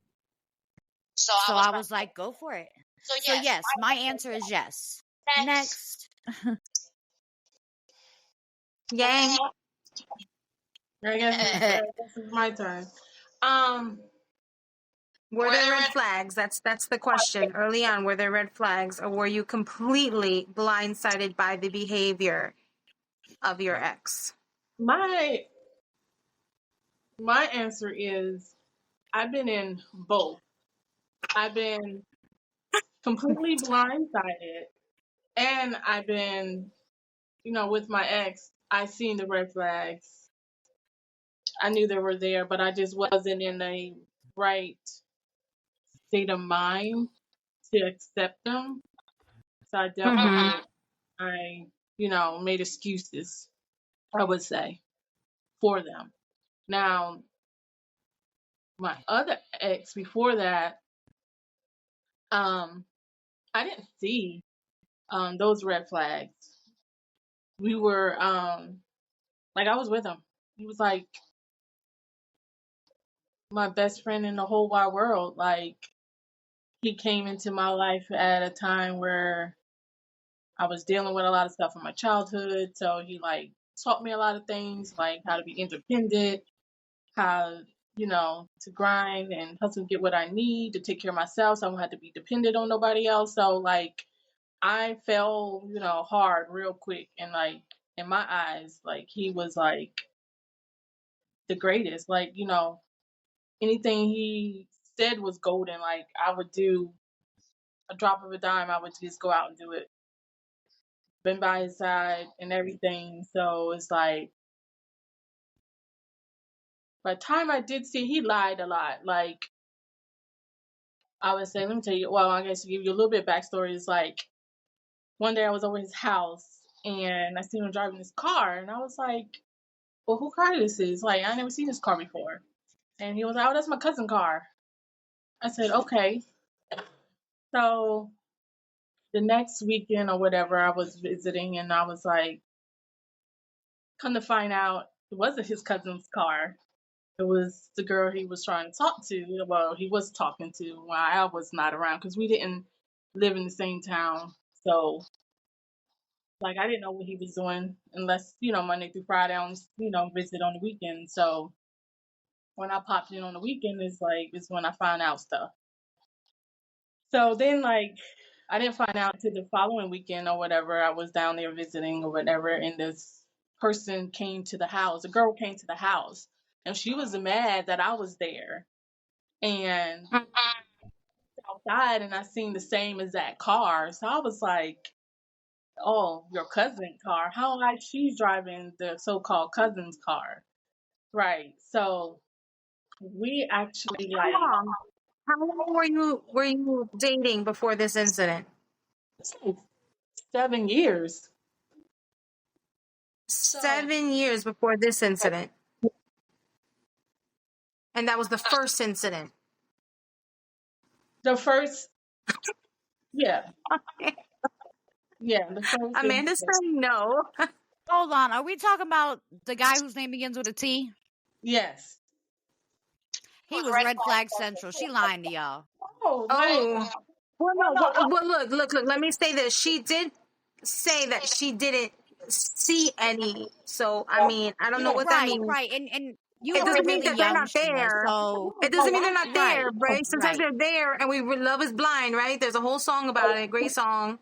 So I was like, go for it. So yes, my answer is yes. Next. Yang. I guess it's my turn. Were there red flags? That's the question. Early on, were there red flags, or were you completely blindsided by the behavior of your ex? My answer is I've been in both. I've been completely blindsided, and I've been, with my ex, I seen the red flags. I knew they were there, but I just wasn't in a right state of mind to accept them. So I dealt with it. I, made excuses, I would say, for them. Now, my other ex before that, I didn't see those red flags. We were I was with him. He was like my best friend in the whole wide world. Like, he came into my life at a time where I was dealing with a lot of stuff in my childhood. So he taught me a lot of things, like how to be independent, how, to grind and hustle to get what I need to take care of myself. So I don't have to be dependent on nobody else. So I fell, hard real quick. And in my eyes, he was the greatest. Anything he said was golden. I would do a drop of a dime, I would just go out and do it. Been by his side and everything. So it's by the time I did see, he lied a lot. I would say, let me tell you, well, I guess to give you a little bit of backstory, is one day I was over his house and I seen him driving his car and I was like, well, who car this is? I never seen this car before. And he was like, oh, that's my cousin's car. I said, okay. So the next weekend or whatever, I was visiting and I was like, come to find out, it wasn't his cousin's car. It was the girl he was trying to talk to. Well, he was talking to while I was not around because we didn't live in the same town. So, I didn't know what he was doing unless, Monday through Friday, I only, visit on the weekend. So when I popped in on the weekend, it's when I find out stuff. So then, I didn't find out till the following weekend or whatever. I was down there visiting or whatever, and this person came to the house. A girl came to the house, and she was mad that I was there. And outside, and I seen the same exact car. So I was like, "Oh, your cousin's car? How she's driving the so-called cousin's car?" Right. So we actually How long were you dating before this incident? 7 years. 7 years before this incident. And that was the first incident. The first, yeah. Yeah, the first. Amanda's saying no. Hold on. Are we talking about the guy whose name begins with a T? Yes. He was red flag central. She lying to y'all. Oh. Well, no. Well, look. Let me say this. She did say that she didn't see any. So, I mean, I don't know what that means. Right. And you it doesn't mean really that they're not there. So it doesn't mean they're not there, right? Sometimes they're there, and love is blind, right? There's a whole song about it, great song,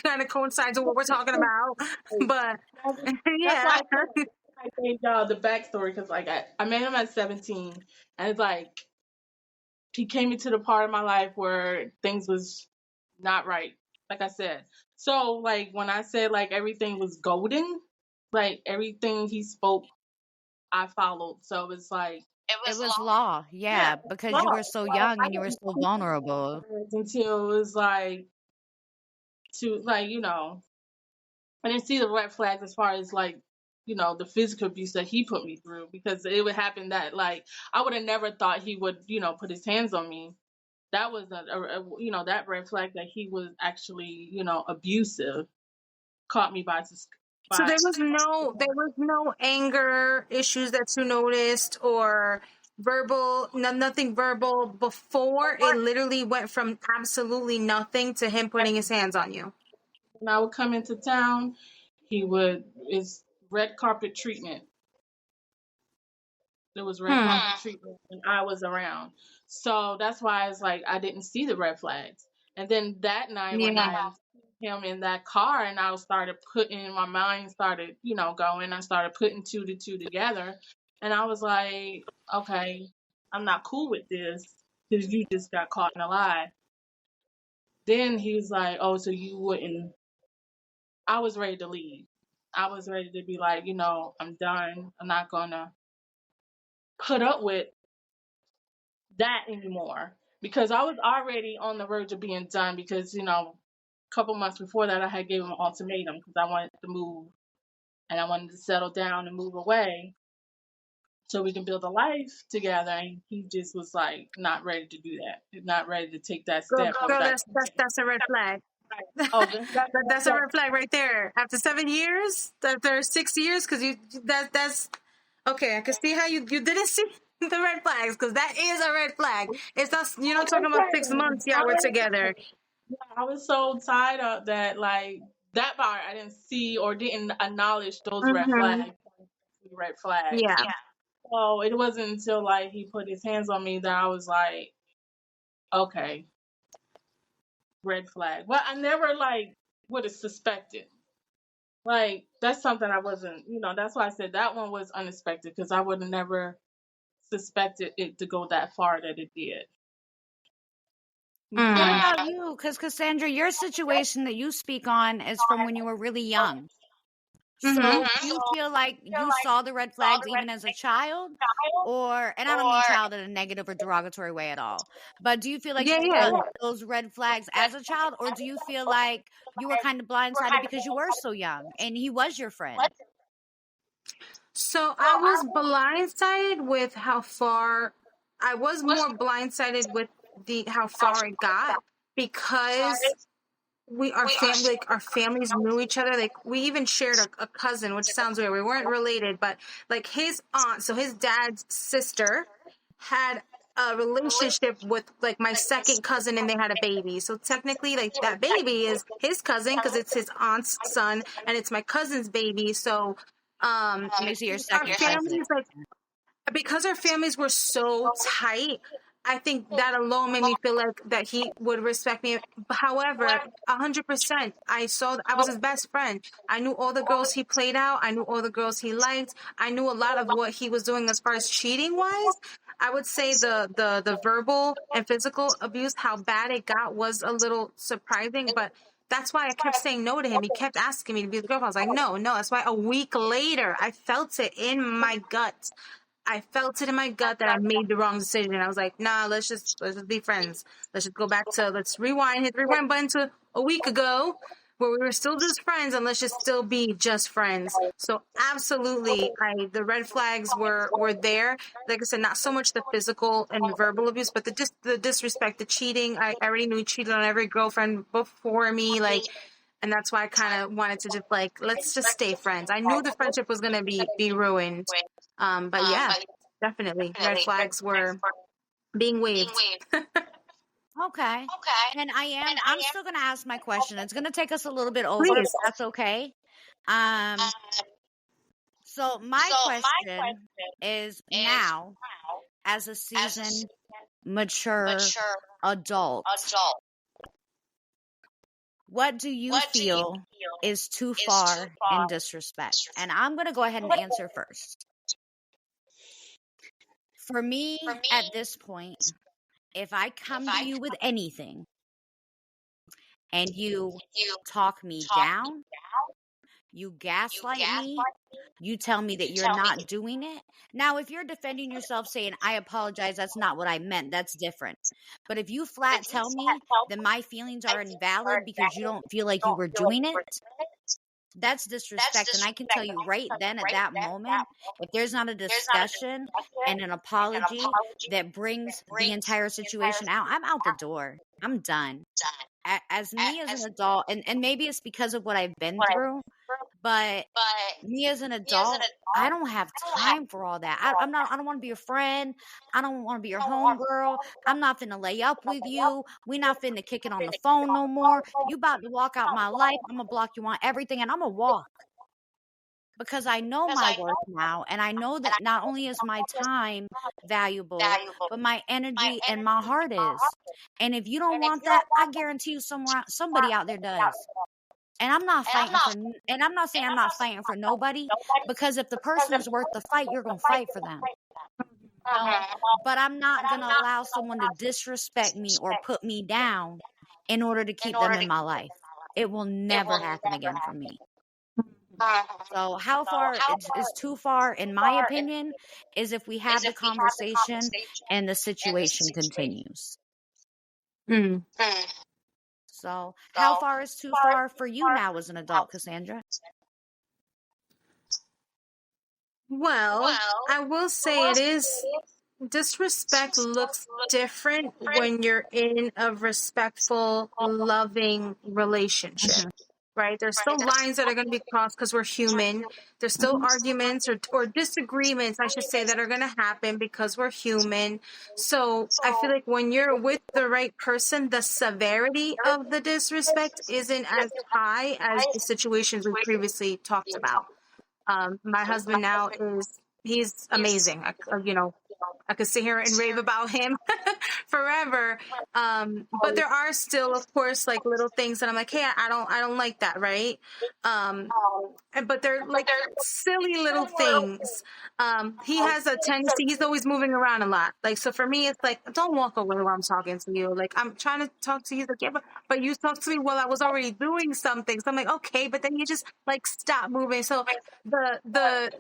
kind of coincides with what we're talking about. But yeah, I gave y'all the backstory because I met him at 17, and it's he came into the part of my life where things was not right, like I said. So when I said everything was golden, everything he spoke I followed. So it's like it was law, yeah, because you were so young I and you were didn't so see vulnerable. it until it was like I didn't see the red flags as far as like the physical abuse that he put me through, because it would happen that like I would have never thought he would put his hands on me. That was that red flag that he was actually abusive caught me by So by there was no anger issues that you noticed, or nothing verbal before. It literally went from absolutely nothing to him putting his hands on you. when I would come into town, it's red carpet treatment. There was red carpet treatment when I was around. So that's why it's like I didn't see the red flags. And then that night when Yeah. I saw him in that car and I started putting my mind started, going, I started putting two to two together. And I was like, okay, I'm not cool with this because you just got caught in a lie. Then he was like, oh, so you wouldn't. I was ready to leave. I was ready to be like, I'm done. I'm not going to put up with that anymore, because I was already on the verge of being done, because a couple months before that I had gave him an ultimatum because I wanted to move and I wanted to settle down and move away so we can build a life together, and he just was like not ready to do that, not ready to take that step of Girl, that. that's a red flag. Oh, That's a red flag right there. After 7 years, after 6 years, because that's okay. I can see how you didn't see the red flags, because that is a red flag. It's not, you're not talking about 6 months. Yeah, we're together. I was so tied up that like that part I didn't see or didn't acknowledge those red flags. Red flags. Yeah. So it wasn't until like he put his hands on me that I was like, okay, red flag. Well, I never like would have suspected. Like that's something I wasn't, that's why I said that one was unexpected, because I would have never suspected it to go that far that it did. What about you? Because Cassandra, your situation that you speak on is from when you were really young. So do you feel like you saw the red flags even as a child? And I don't mean child in a negative or derogatory way at all, but do you feel like you saw those red flags as a child, or do you feel like you were kind of blindsided because you were so young and he was your friend? So I was blindsided with how far. I was more blindsided with how far it got, because our families knew each other. Like, we even shared a cousin, which sounds weird. We weren't related, but like his aunt, so his dad's sister, had a relationship with like my second cousin, and they had a baby. So technically, like, that baby is his cousin because it's his aunt's son, and it's my cousin's baby. So Let me see your second our families, like, because our families were so tight, I think that alone made me feel like that he would respect me. However, 100%, I was his best friend. I knew all the girls he played out. I knew all the girls he liked. I knew a lot of what he was doing as far as cheating wise. I would say the verbal and physical abuse, how bad it got, was a little surprising, but that's why I kept saying no to him. He kept asking me to be the girlfriend. I was like, no. That's why a week later, I felt it in my gut. I felt it in my gut that I made the wrong decision. I was like, nah, let's just be friends. Let's just go back to, let's hit the rewind button to a week ago where we were still just friends, and let's just still be just friends. So absolutely, the red flags were there. Like I said, not so much the physical and verbal abuse, but the disrespect, the cheating. I already knew he cheated on every girlfriend before me, like, and that's why I kind of wanted to just like, let's just stay friends. I knew the friendship was going to be ruined. But yeah, definitely red flags were being waved. Okay. And I'm still going to ask my question. It's going to take us a little bit over, Please. if that's okay. So my question is, now, as a seasoned, mature adult, what do you feel is too far in disrespect? And I'm going to go ahead and answer first. For me, at this point, if I come to you with anything and you talk me down, You gaslight me. You tell me that you're not doing it. Now, if you're defending yourself saying, I apologize, that's not what I meant, that's different. But if you flat tell me that my feelings are invalid because you don't feel like you were doing it, that's disrespect. And I can tell you right then at that moment, if there's not a discussion and an apology that brings the entire situation out, I'm out the door. I'm done. As me as an adult, and maybe it's because of what I've been through, but me as an adult, I don't have time for all that. I don't want to be your friend. I don't want to be your homegirl. I'm not finna lay up with you. We not finna kick it on the phone no more. You about to walk out my life. I'm gonna block you on everything, and I'm gonna walk because I know my worth now, and I know that not only is my time valuable, but my energy and my heart is. And if you don't want that, I guarantee you somebody out there does. And I'm not fighting for, and I'm not saying I'm not fighting for nobody, because if the person is worth the fight, you're going to fight for them. But I'm not going to allow someone to disrespect me or put me down in order to keep them in my life. It will never happen again for me. So how far is too far, in my opinion, is if we have the conversation and the situation continues. So how far is too far for you now as an adult, Cassandra? Well, I will say it is, disrespect looks different when you're in a respectful, loving relationship, right? There's still lines that are going to be crossed because we're human. There's still arguments or disagreements, I should say, that are going to happen because we're human. So I feel like when you're with the right person, the severity of the disrespect isn't as high as the situations we previously talked about. My husband now he's amazing. I could sit here and rave about him forever. But there are still, of course, like little things that I'm like, hey, I don't like that, right? But they're like silly little things. He has a tendency, he's always moving around a lot. Like, so for me, it's like, don't walk away while I'm talking to you. Like, I'm trying to talk to you. He's like, yeah, but you talked to me while I was already doing something. So I'm like, okay, but then you just like stop moving. So the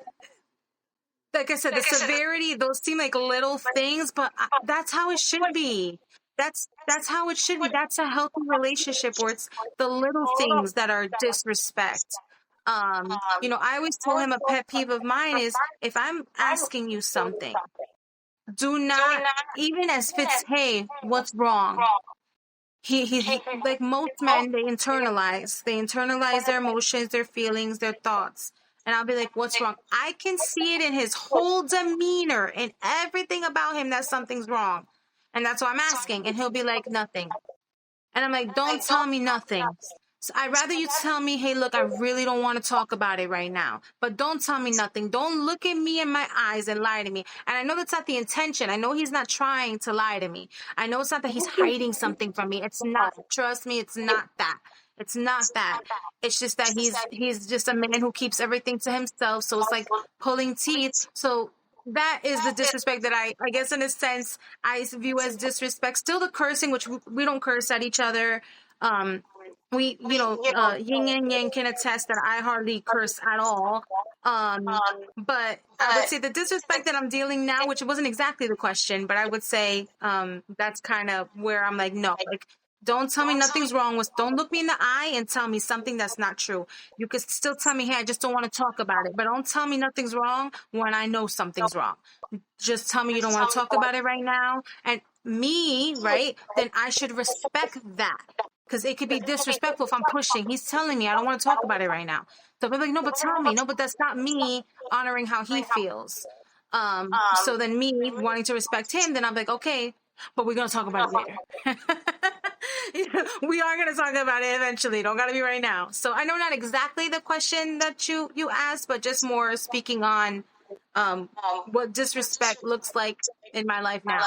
like I said, the severity, those seem like little things, but that's how it should be. That's how it should be. That's a healthy relationship where it's the little things that are disrespect. I always told him a pet peeve of mine is if I'm asking you something, do not, even as if it's, hey, what's wrong? He like most men, they internalize their emotions, their feelings, their thoughts. And I'll be like, what's wrong? I can see it in his whole demeanor and everything about him that something's wrong. And that's why I'm asking. And he'll be like, nothing. And I'm like, don't tell me nothing. So I'd rather you tell me, hey, look, I really don't want to talk about it right now. But don't tell me nothing. Don't look at me in my eyes and lie to me. And I know that's not the intention. I know he's not trying to lie to me. I know it's not that he's hiding something from me. It's not. Trust me, it's not that. It's not that. It's just that he's just a man who keeps everything to himself. So it's like pulling teeth. So that is the disrespect that I guess in a sense I view as disrespect. Still the cursing, which we don't curse at each other. Yin and Yang can attest that I hardly curse at all. But I would say the disrespect that I'm dealing now, which wasn't exactly the question, but I would say that's kind of where I'm like, no, like, don't tell me nothing's wrong. Don't look me in the eye and tell me something that's not true. You could still tell me, hey, I just don't want to talk about it. But don't tell me nothing's wrong when I know something's wrong. Just tell me you don't want to talk about it right now. And me, right, then I should respect that. Because it could be disrespectful if I'm pushing. He's telling me I don't want to talk about it right now. So I'm like, no, but tell me. No, but that's not me honoring how he feels. So then me wanting to respect him, then I'm like, okay, but we're going to talk about it later. We are going to talk about it eventually. Don't got to be right now. So I know not exactly the question that you asked, but just more speaking on what disrespect looks like in my life now.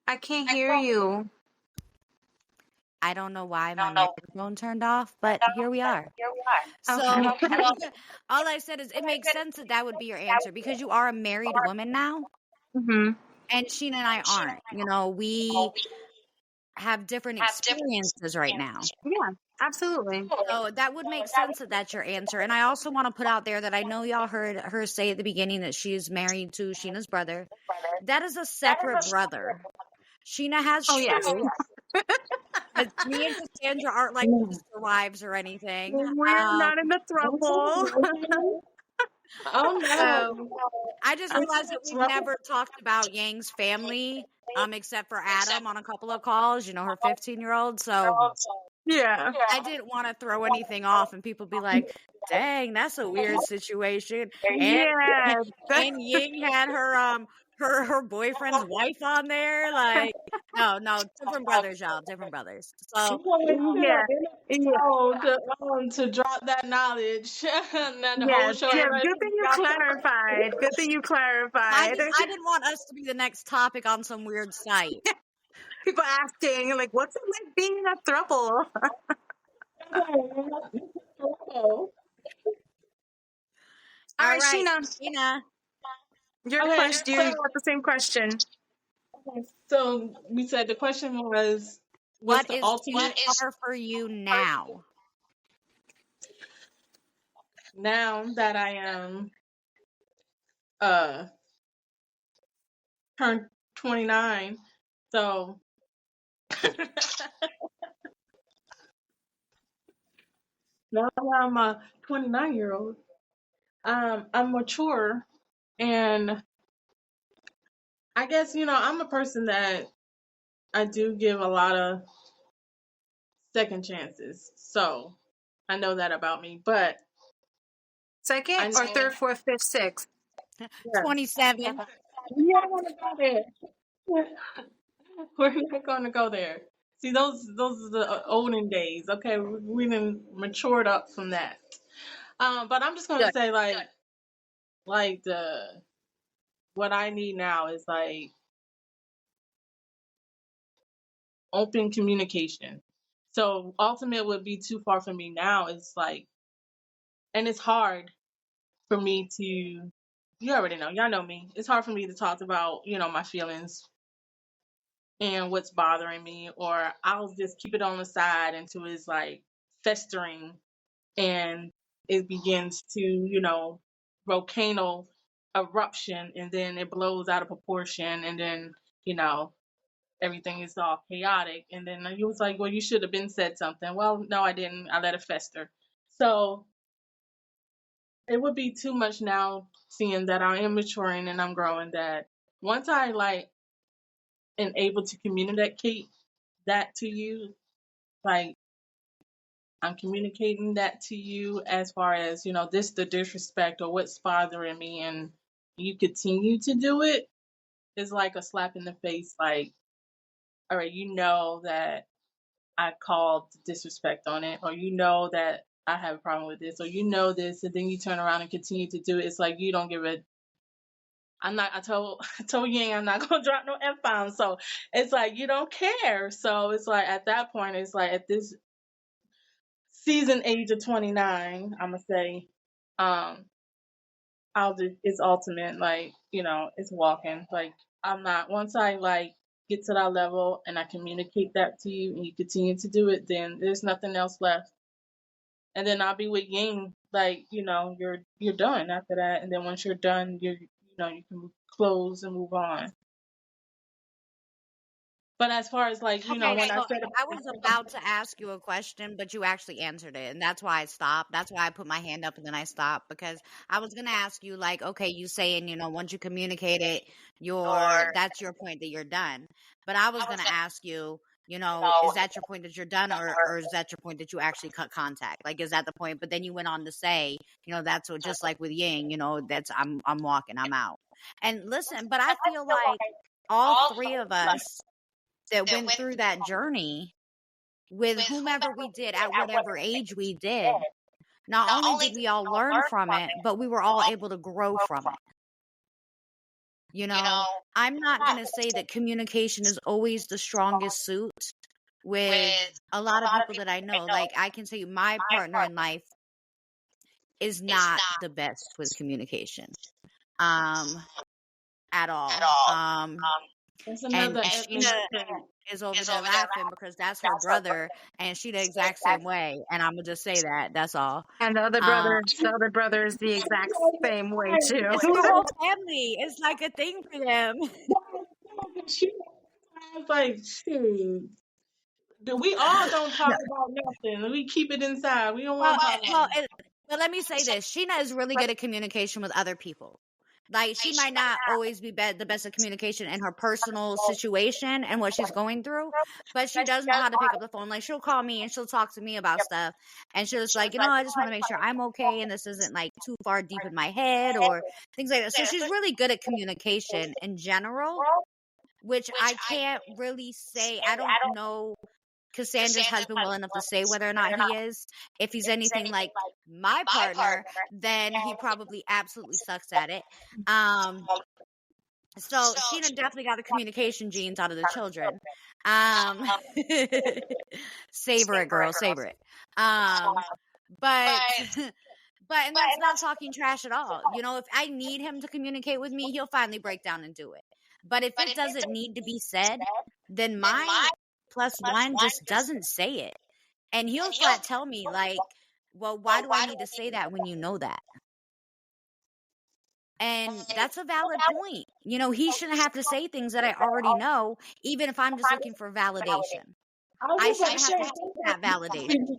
I can't hear you. I don't know why my microphone turned off, but here we are. So all I said is it makes sense that would be your answer because you are a married woman now. Mm-hmm. And Sheena and I aren't. You know, we have different experiences right now. Yeah, absolutely. So that would make sense that that's your answer. And I also want to put out there that I know y'all heard her say at the beginning that she is married to Sheena's brother. That is a separate brother. Sheena has Oh, yes. shoes. But me and Cassandra aren't like sister wives or anything. We're not in the throuple. Oh no. So I just realized that we've never talked about Yang's family, except for Adam on a couple of calls, you know, her 15-year-old. So Yeah. I didn't want to throw anything off and people be like, dang, that's a weird situation. And Yeah. and Ying had her boyfriend's wife on there. Like, no, different brothers, y'all, different brothers. So Yeah. To drop that knowledge. And then the whole Yes. show. Yes. Good thing you clarified. Good thing you clarified. I didn't want us to be the next topic on some weird site. People asking, like, what's it like being in a throuple? All right, Sheena. Your question. You got the same question. So we said the question was, what is far for you now? Now that I am turned 29, so now that I'm a 29-year-old, I'm mature, and I guess, you know, I'm a person that I do give a lot of second chances. So I know that about me. But second or third, fourth, fifth, sixth? 27. We don't want to go there. We're not going to go there. See, those are the olden days. Okay, we done matured up from that. But I'm just going to say, like what I need now is like open communication. So ultimate would be too far for me now. It's like, and it's hard for me to, you already know, y'all know me. It's hard for me to talk about, you know, my feelings and what's bothering me, or I'll just keep it on the side until it's like festering and it begins to, you know, volcano eruption, and then it blows out of proportion, and then, you know, everything is all chaotic. And then he was like, well, you should have been said something. Well, no, I didn't. I let it fester. So it would be too much now, seeing that I am maturing and I'm growing, that once I like am able to communicate that to you, like I'm communicating that to you as far as, you know, this the disrespect or what's bothering me, and you continue to do it, is like a slap in the face. Like, all right, you know that I called disrespect on it, or you know that I have a problem with this, or you know this, and then you turn around and continue to do it. It's like you don't give a. I told Yang I'm not gonna drop no F-bombs. So it's like you don't care. So it's like at that point, it's like at this season age of 29, I'm gonna say, I'll do it's ultimate. Like, you know, it's walking. Like, I'm not, once I like get to that level and I communicate that to you and you continue to do it, then there's nothing else left. And then I'll be with Ying, like, you know, you're done after that. And then once you're done, you know, you can close and move on. But as far as like, you know, when I said I was about to ask you a question, but you actually answered it, and that's why I stopped. That's why I put my hand up and then I stopped, because I was gonna ask you, like, okay, you saying, you know, once you communicate it, that's your point that you're done. But I was gonna ask you, you know, is that your point that you're done, or is that your point that you actually cut contact? Like, is that the point? But then you went on to say, you know, that's what, just like with Ying, you know, that's I'm walking, I'm out. And listen, but I feel like all three of us that went through that journey with whomever we did at whatever age we did, not only did we all learn from it, but we were all able to grow from it. You know, I'm not going to say that communication is always the strongest suit with a lot of people that I know. Like, I can say my partner in life is not the best with communication. at all. That's And another Sheena is over there laughing because that's her brother, and she the exact same way. And I'm gonna just say that. That's all. And the other brother is the exact same way too. It's the whole family. It's like a thing for them. I was like, shoot. We all don't talk about nothing. We keep it inside. We don't want to talk about it. But let me say this. Sheena is really good at communication with other people. Like, she might not always be the best at communication in her personal situation and what she's going through, but she does know how to pick up the phone. Like, she'll call me and she'll talk to me about stuff, and she'll just like, I just want to make sure I'm okay and this isn't like too far deep in my head or things like that. So she's really good at communication in general, which I can't really say. I don't know Cassandra's husband well enough to say whether or not he is. If he's anything like my partner, then he probably absolutely sucks at it. So Sheena definitely got the communication genes out of the children. Savor it, girl, savor it. But and that's not talking trash at all. If I need him to communicate with me, he'll finally break down and do it. But if it doesn't need to be said, then my +1 just doesn't say it. And he'll flat tell me, like, well, why do I need to say that when you know that? And that's a valid point. He shouldn't have to say things that I already know, even if I'm just looking for validation. I shouldn't have to seek that validation.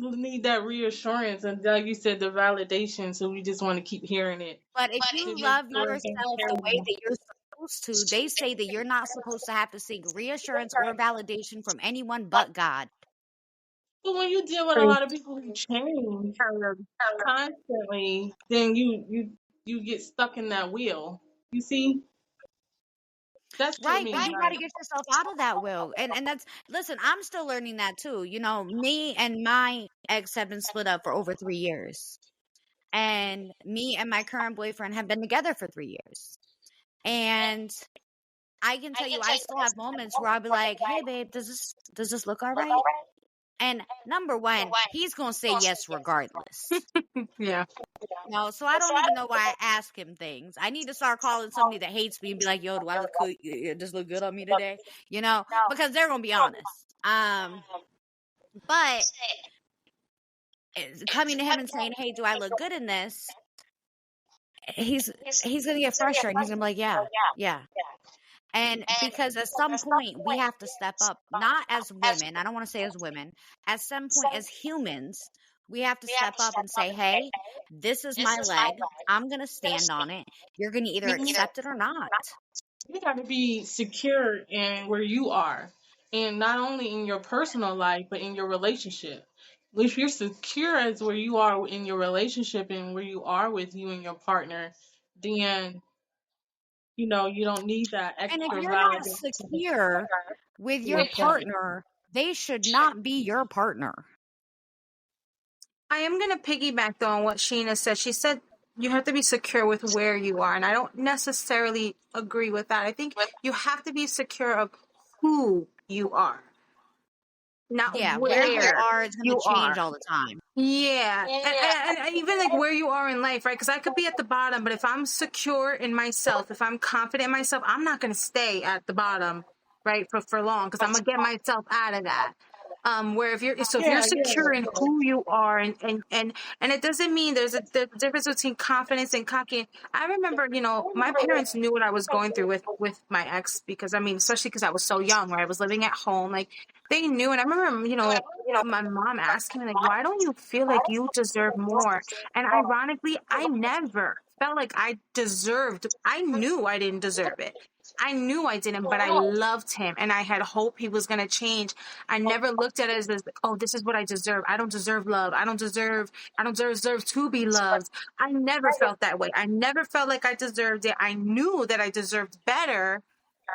We need that reassurance, and like you said, the validation, so we just want to keep hearing it. But if you love yourself the way that you're supposed to, they say that you're not supposed to have to seek reassurance or validation from anyone but God. But when you deal with a lot of people who change constantly, then you get stuck in that wheel. You see? That's right, me. but you got to get yourself out of that wheel. And that's, listen, I'm still learning that too. Me and my ex have been split up for over 3 years. And me and my current boyfriend have been together for 3 years. And I can tell you, I still have moments where I'll be like, hey, babe, does this look all right? And number one, he's going to say yes regardless. Yeah. So I don't even know why I ask him things. I need to start calling somebody that hates me and be like, yo, do I look good? Does look good on me today? Because they're going to be honest. But coming to him and saying, hey, do I look good in this? He's going to get frustrated. He's going to be like, yeah. And because at some point we have to step up, not as women. I don't want to say as women. At some point as humans, we have to step up and say, hey, this is my leg. I'm going to stand on it. You're going to either accept it or not. You got to be secure in where you are. And not only in your personal life, but in your relationship. If you're secure as where you are in your relationship and where you are with you and your partner, then you don't need that extra. And if you're not secure with your partner, they should not be your partner. I am going to piggyback though on what Sheena said. She said you have to be secure with where you are, and I don't necessarily agree with that. I think you have to be secure of who you are. Not where you are is going to change all the time. Yeah. And even like where you are in life, right? Because I could be at the bottom, but if I'm secure in myself, if I'm confident in myself, I'm not going to stay at the bottom, right, for long, because I'm going to get myself out of that. Where if you're secure in who you are, and it doesn't mean there's a difference between confidence and cocky. I remember, my parents knew what I was going through with my ex, because especially because I was so young, where I was living at home, like they knew. And I remember, my mom asking me, like, why don't you feel like you deserve more? And ironically, I never felt like I knew I didn't deserve it. I knew I didn't, but I loved him and I had hope he was going to change. I never looked at it as, oh, this is what I deserve. I don't deserve love. I don't deserve to be loved. I never felt that way. I never felt like I deserved it. I knew that I deserved better,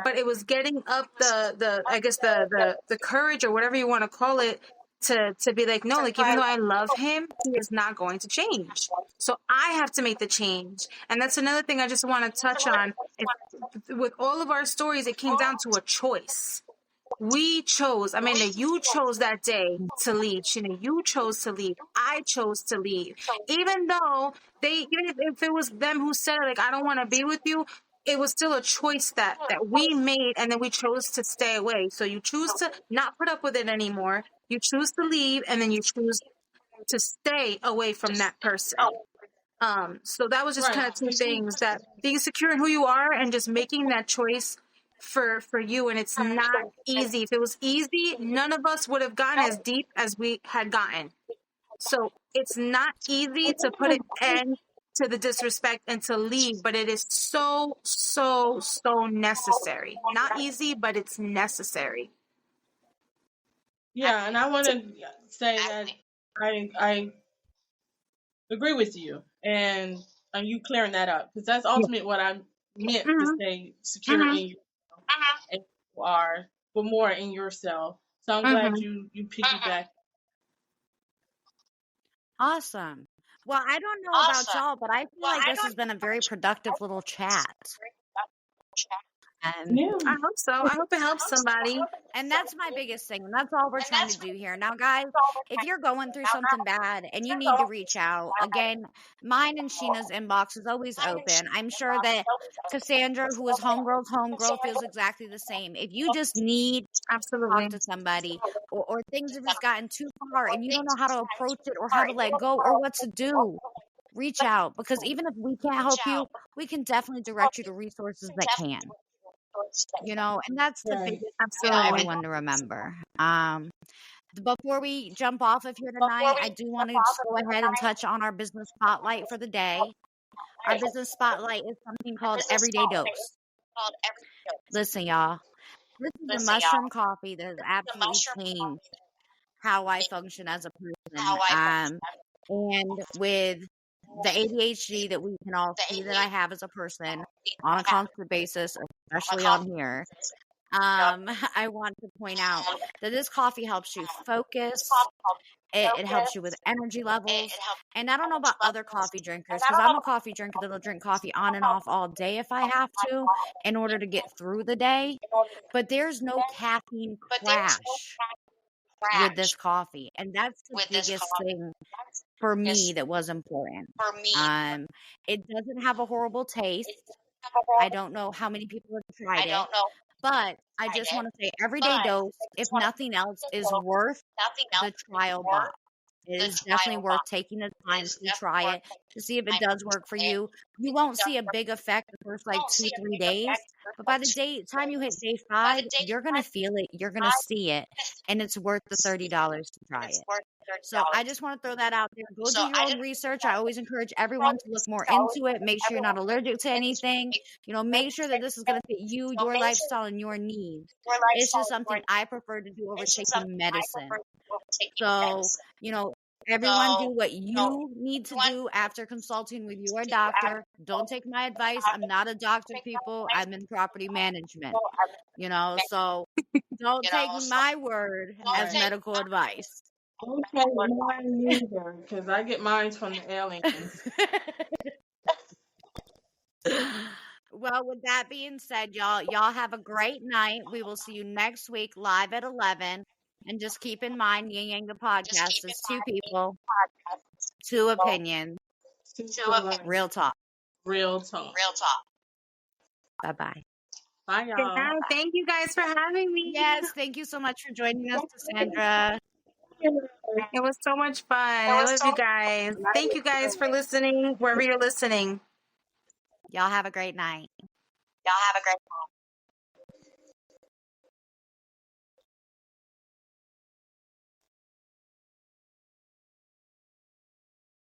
but it was getting up the courage, or whatever you want to call it, to be like, no, like, even though I love him, he is not going to change. So I have to make the change. And that's another thing I just want to touch on. With all of our stories, it came down to a choice. We chose. Amanda, you chose that day to leave. Sheena, you chose to leave. I chose to leave. Even if it was them who said, like, I don't want to be with you, it was still a choice that we made, and then we chose to stay away. So you choose to not put up with it anymore. You choose to leave, and then you choose to stay away from that person. So that was just kind of two things, that being secure in who you are and just making that choice for you. And it's not easy. If it was easy, none of us would have gotten as deep as we had gotten. So it's not easy to put an end to the disrespect and to leave, but it is so, so, so necessary. Not easy, but it's necessary. Yeah, and I want to say that I agree with you, and you clearing that up, because that's ultimately what I meant to say. Secure in you, and you are, but more in yourself. So I'm glad you piggyback. Awesome. Well, I don't know about y'all, but I feel like this has been a very productive little chat. And Yeah. I hope so. I hope it helps somebody. And that's my biggest thing. And that's all we're trying to do here. Now, guys, if you're going through something bad and you need to reach out, again, mine and Sheena's inbox is always open. I'm sure that Cassandra, who is Homegirl's homegirl, feels exactly the same. If you just need to talk to somebody, or things have just gotten too far and you don't know how to approach it or how to let go or what to do, reach out. Because even if we can't help you, we can definitely direct you to resources that can. And that's the biggest thing for everyone to remember. Before we jump off of here tonight, I do want to just go ahead and touch on our business spotlight for the day. Our business spotlight is something called Everyday Dose. Listen, y'all, this is a mushroom coffee that has absolutely changed how I function as a person. And with the ADHD that we can all see that I have as a person on a constant basis, especially on here, I want to point out that this coffee helps you focus. It helps you with energy levels. And I don't know about other coffee drinkers, because I'm a coffee drinker that'll drink coffee on and off all day if I have to in order to get through the day. But there's no caffeine crash with this coffee. And that's the biggest thing for me that was important. It doesn't have a horrible taste. I don't know how many people have tried it, but I just want to say Everyday Dose, if nothing else, is worth the trial box. It is definitely worth taking the time to try it to see if it does work for you. You won't see a big effect the first 2-3 days, but by the time you hit day 5, you're going to feel it, you're going to see it, and it's worth the $30 to try it. So I just want to throw that out there. Go do your own research. I always encourage everyone to look more into it. Make sure you're not allergic to anything. Make sure that this is going to fit you, your lifestyle, and your needs. It's just something I prefer to do over taking medicine. So, everyone do what you need to do after consulting with your doctor. Don't take my advice. I'm not a doctor, people. I'm in property management. So don't take my word as medical advice. Don't take mine either, because I get mine from the aliens. Well, with that being said, y'all have a great night. We will see you next week live at 11. And just keep in mind, Yin Yang the podcast is 2 people, 2 opinions, real talk. Real talk. Bye-bye. Bye, y'all. Thank you guys for having me. Yes, thank you so much for joining us, Cassandra. It was so much fun. I love you guys. Thank you guys for listening, wherever you're listening. Y'all have a great night.